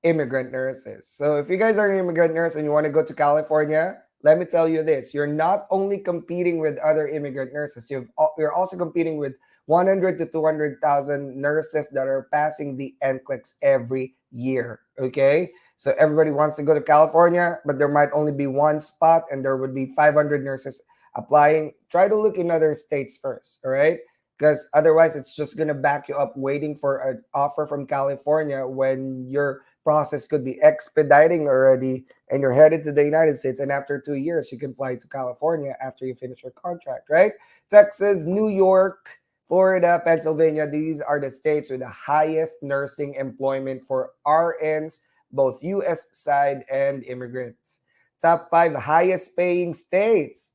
immigrant nurses. So if you guys are an immigrant nurse and you want to go to California, let me tell you this. You're not only competing with other immigrant nurses, you're also competing with 100 to 200,000 nurses that are passing the NCLEX every year, okay? So everybody wants to go to California, but there might only be one spot and there would be 500 nurses applying. Try to look in other states first, all right? Because otherwise it's just going to back you up waiting for an offer from California when your process could be expediting already and you're headed to the United States. And after 2 years, you can fly to California after you finish your contract, right? Texas, New York, Florida, Pennsylvania, these are the states with the highest nursing employment for RNs, both U.S. side and immigrants. Top 5 highest paying states.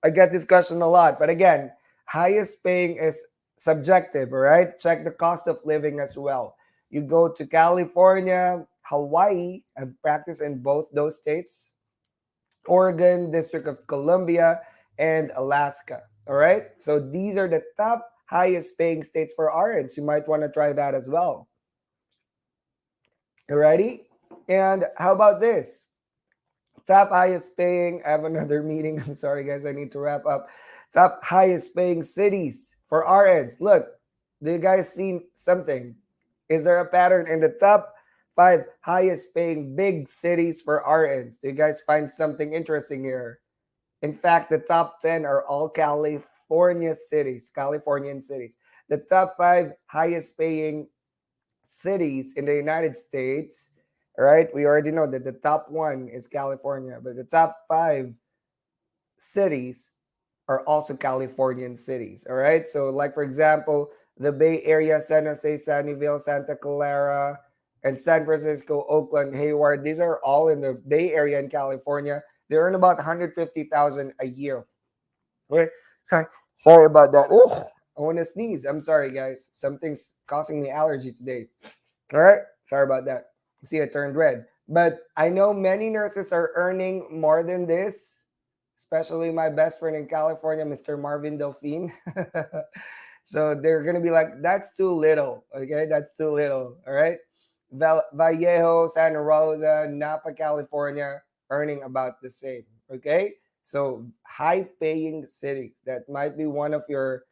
I get this question a lot, but again, highest paying is subjective, all right? Check the cost of living as well. You go to California, Hawaii, I've practiced in both those states, Oregon, District of Columbia, and Alaska, all right? So these are the top highest paying states for RNs. You might want to try that as well. Alrighty? And how about this? Top highest paying, I have another meeting. I'm sorry, guys, I need to wrap up. Top highest paying cities for RNs. Look, do you guys see something? Is there a pattern in the top 5 highest paying big cities for RNs? Do you guys find something interesting here? In fact, the top 10 are all Californian cities. The top 5 highest paying cities in the United States, right? We already know that the top 1 is California, but the top 5 cities are also Californian cities, all right? So like, for example, the Bay Area, San Jose, Sunnyvale, Santa Clara, and San Francisco, Oakland, Hayward, these are all in the Bay Area in California. They earn about 150,000 a year. Okay, sorry about that. Oh, I want to sneeze. I'm sorry, guys. Something's causing me allergy today. All right, sorry about that. See, I turned red. But I know many nurses are earning more than this, especially my best friend in California, Mr. Marvin Delphine. So they're going to be like, that's too little. Okay, that's too little. All right. Vallejo, Santa Rosa, Napa, California, earning about the same. Okay. So high paying cities, that might be one of your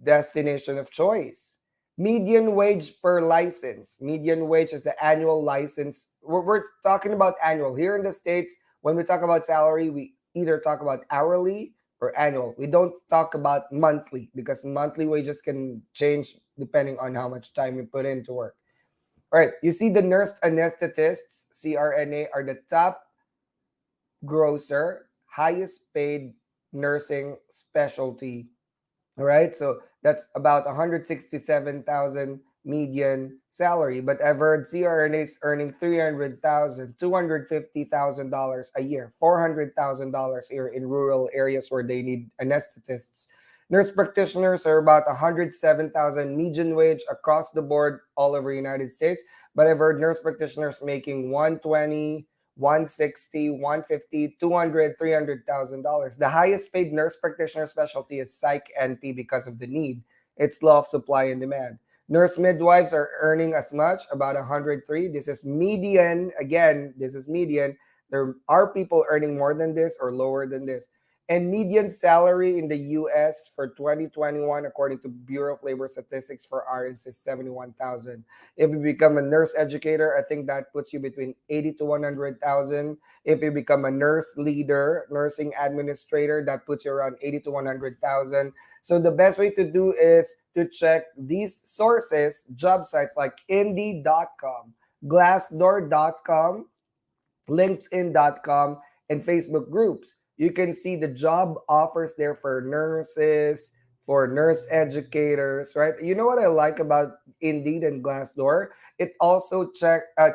destination of choice. Median wage per license. Median wage is the annual license. We're talking about annual. Here in the States, when we talk about salary, we either talk about hourly or annual. We don't talk about monthly because monthly wages can change depending on how much time you put into work. All right, you see the nurse anesthetists, CRNA, are the top grosser, highest paid nursing specialty. All right, so that's about 167,000 median salary. But I've heard CRNAs earning 300,000, $250,000 a year, $400,000 a year in rural areas where they need anesthetists. Nurse practitioners are about 107,000 median wage across the board all over the United States. But I've heard nurse practitioners making 120, 160, 150, 200, $300,000. The highest paid nurse practitioner specialty is psych NP because of the need. It's law of supply and demand. Nurse midwives are earning as much, about 103. This is median. Again, this is median. There are people earning more than this or lower than this. And median salary in the US for 2021, according to Bureau of Labor Statistics for RNs, is 71,000. If you become a nurse educator, I think that puts you between 80 to 100,000. If you become a nurse leader, nursing administrator, that puts you around 80 to 100,000. So the best way to do is to check these sources, job sites like Indeed.com, Glassdoor.com, LinkedIn.com, and Facebook groups. You can see the job offers there for nurses, for nurse educators, right? You know what I like about Indeed and Glassdoor? It also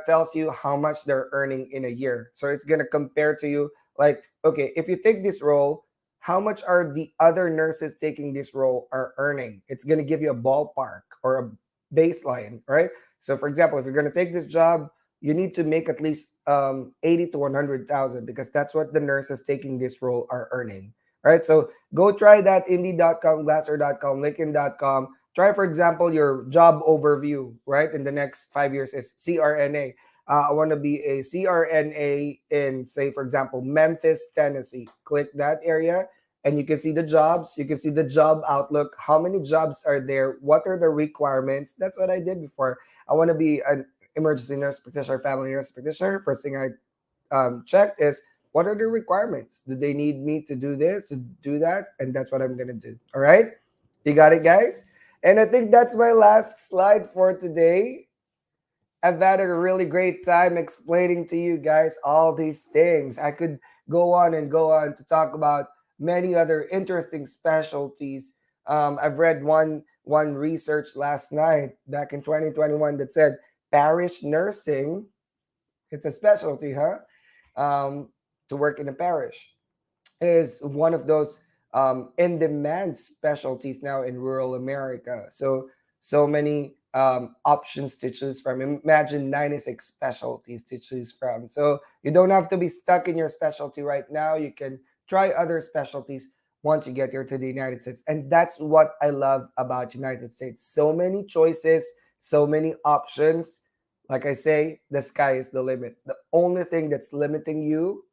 tells you how much they're earning in a year. So it's gonna compare to you like, okay, if you take this role, how much are the other nurses taking this role are earning? It's gonna give you a ballpark or a baseline, right? So for example, if you're gonna take this job, you need to make at least 80 to 100,000 because that's what the nurses taking this role are earning. Right? So go try that Indeed.com, Glassdoor.com, LinkedIn.com. Try, for example, your job overview, right? In the next 5 years is CRNA. I want to be a CRNA in, say, for example, Memphis, Tennessee. Click that area and you can see the jobs. You can see the job outlook. How many jobs are there? What are the requirements? That's what I did before. I want to be an emergency nurse practitioner, family nurse practitioner. First thing I checked is what are the requirements? Do they need me to do this, to do that? And that's what I'm going to do. All right. You got it, guys? And I think that's my last slide for today. I've had a really great time explaining to you guys all these things. I could go on and go on to talk about many other interesting specialties. I've read one research last night back in 2021 that said parish nursing, it's a specialty, huh? To work in a parish is one of those in-demand specialties now in rural America. So many options to choose from. Imagine 96 specialties to choose from. So you don't have to be stuck in your specialty right now. You can try other specialties once you get here to the United States. And that's what I love about United States. So many choices, so many options. Like I say, the sky is the limit. The only thing that's limiting you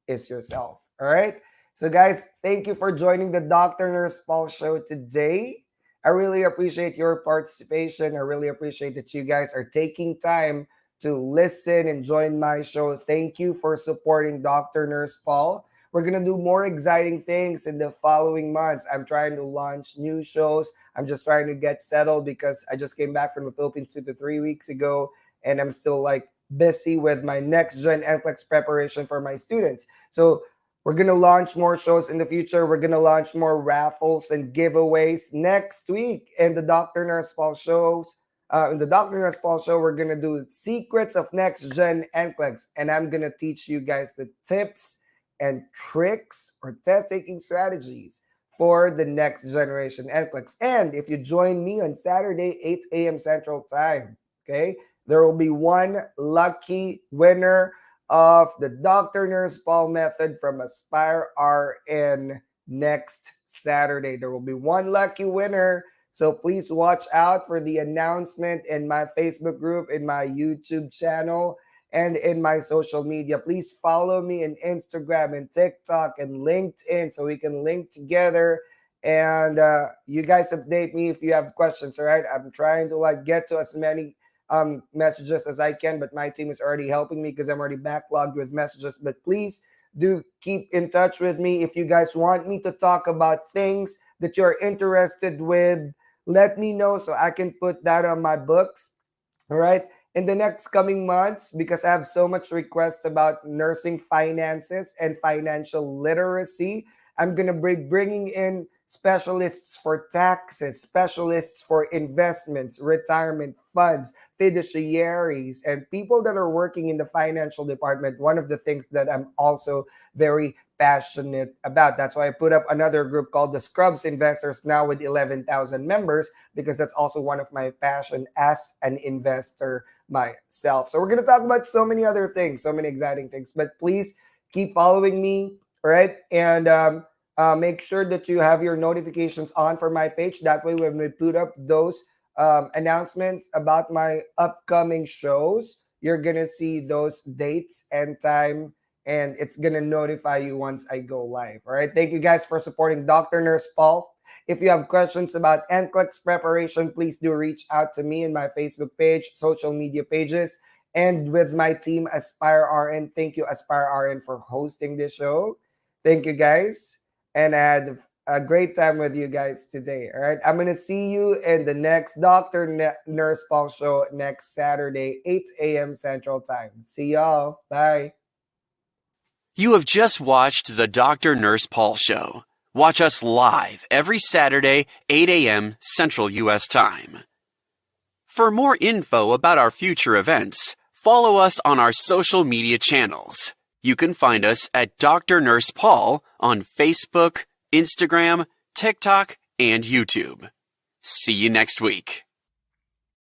is yourself. All right. So, guys, thank you for joining the Dr. Nurse Paul show today. I really appreciate your participation. I really appreciate that you guys are taking time to listen and join my show. Thank you for supporting Dr. Nurse Paul. We're going to do more exciting things in the following months. I'm trying to launch new shows. I'm just trying to get settled because I just came back from the Philippines 2 to 3 weeks ago, and I'm still like busy with my next gen NCLEX preparation for my students. So we're going to launch more shows in the future. We're going to launch more raffles and giveaways next week in the Dr. Nurse Paul shows. In the Dr. Nurse Paul show, we're going to do secrets of next gen NCLEX. And I'm going to teach you guys the tips and tricks or test taking strategies for the next generation NCLEX. And if you join me on Saturday, 8 a.m. Central Time, okay, there will be one lucky winner of the Dr. Nurse Paul method from Aspire RN next Saturday. There will be one lucky winner. So please watch out for the announcement in my Facebook group, in my YouTube channel, and in my social media. Please follow me in Instagram and TikTok and LinkedIn so we can link together And you guys update me if you have questions. All right, I'm trying to like get to as many messages as I can, but my team is already helping me because I'm already backlogged with messages. But please do keep in touch with me if you guys want me to talk about things that you're interested with. Let me know so I can put that on my books. All right, in the next coming months, because I have so much requests about nursing finances and financial literacy, I'm going to be bringing in specialists for taxes, specialists for investments, retirement funds, fiduciaries, and people that are working in the financial department. One of the things that I'm also very passionate about. That's why I put up another group called the Scrubs Investors now with 11,000 members, because that's also one of my passion as an investor myself. So we're going to talk about so many other things, so many exciting things, but please keep following me, right? And make sure that you have your notifications on for my page. That way, when we put up those announcements about my upcoming shows, you're going to see those dates and time, and it's going to notify you once I go live. All right. Thank you guys for supporting Dr. Nurse Paul. If you have questions about NCLEX preparation, please do reach out to me in my Facebook page, social media pages, and with my team, Aspire RN. Thank you, Aspire RN, for hosting this show. Thank you, guys. And I had a great time with you guys today. All right. I'm going to see you in the next Dr. Nurse Paul show next Saturday, 8 a.m. Central Time. See y'all. Bye. You have just watched the Dr. Nurse Paul Show. Watch us live every Saturday, 8 a.m. Central U.S. Time. For more info about our future events, follow us on our social media channels. You can find us at Dr. Nurse Paul on Facebook, Instagram, TikTok, and YouTube. See you next week.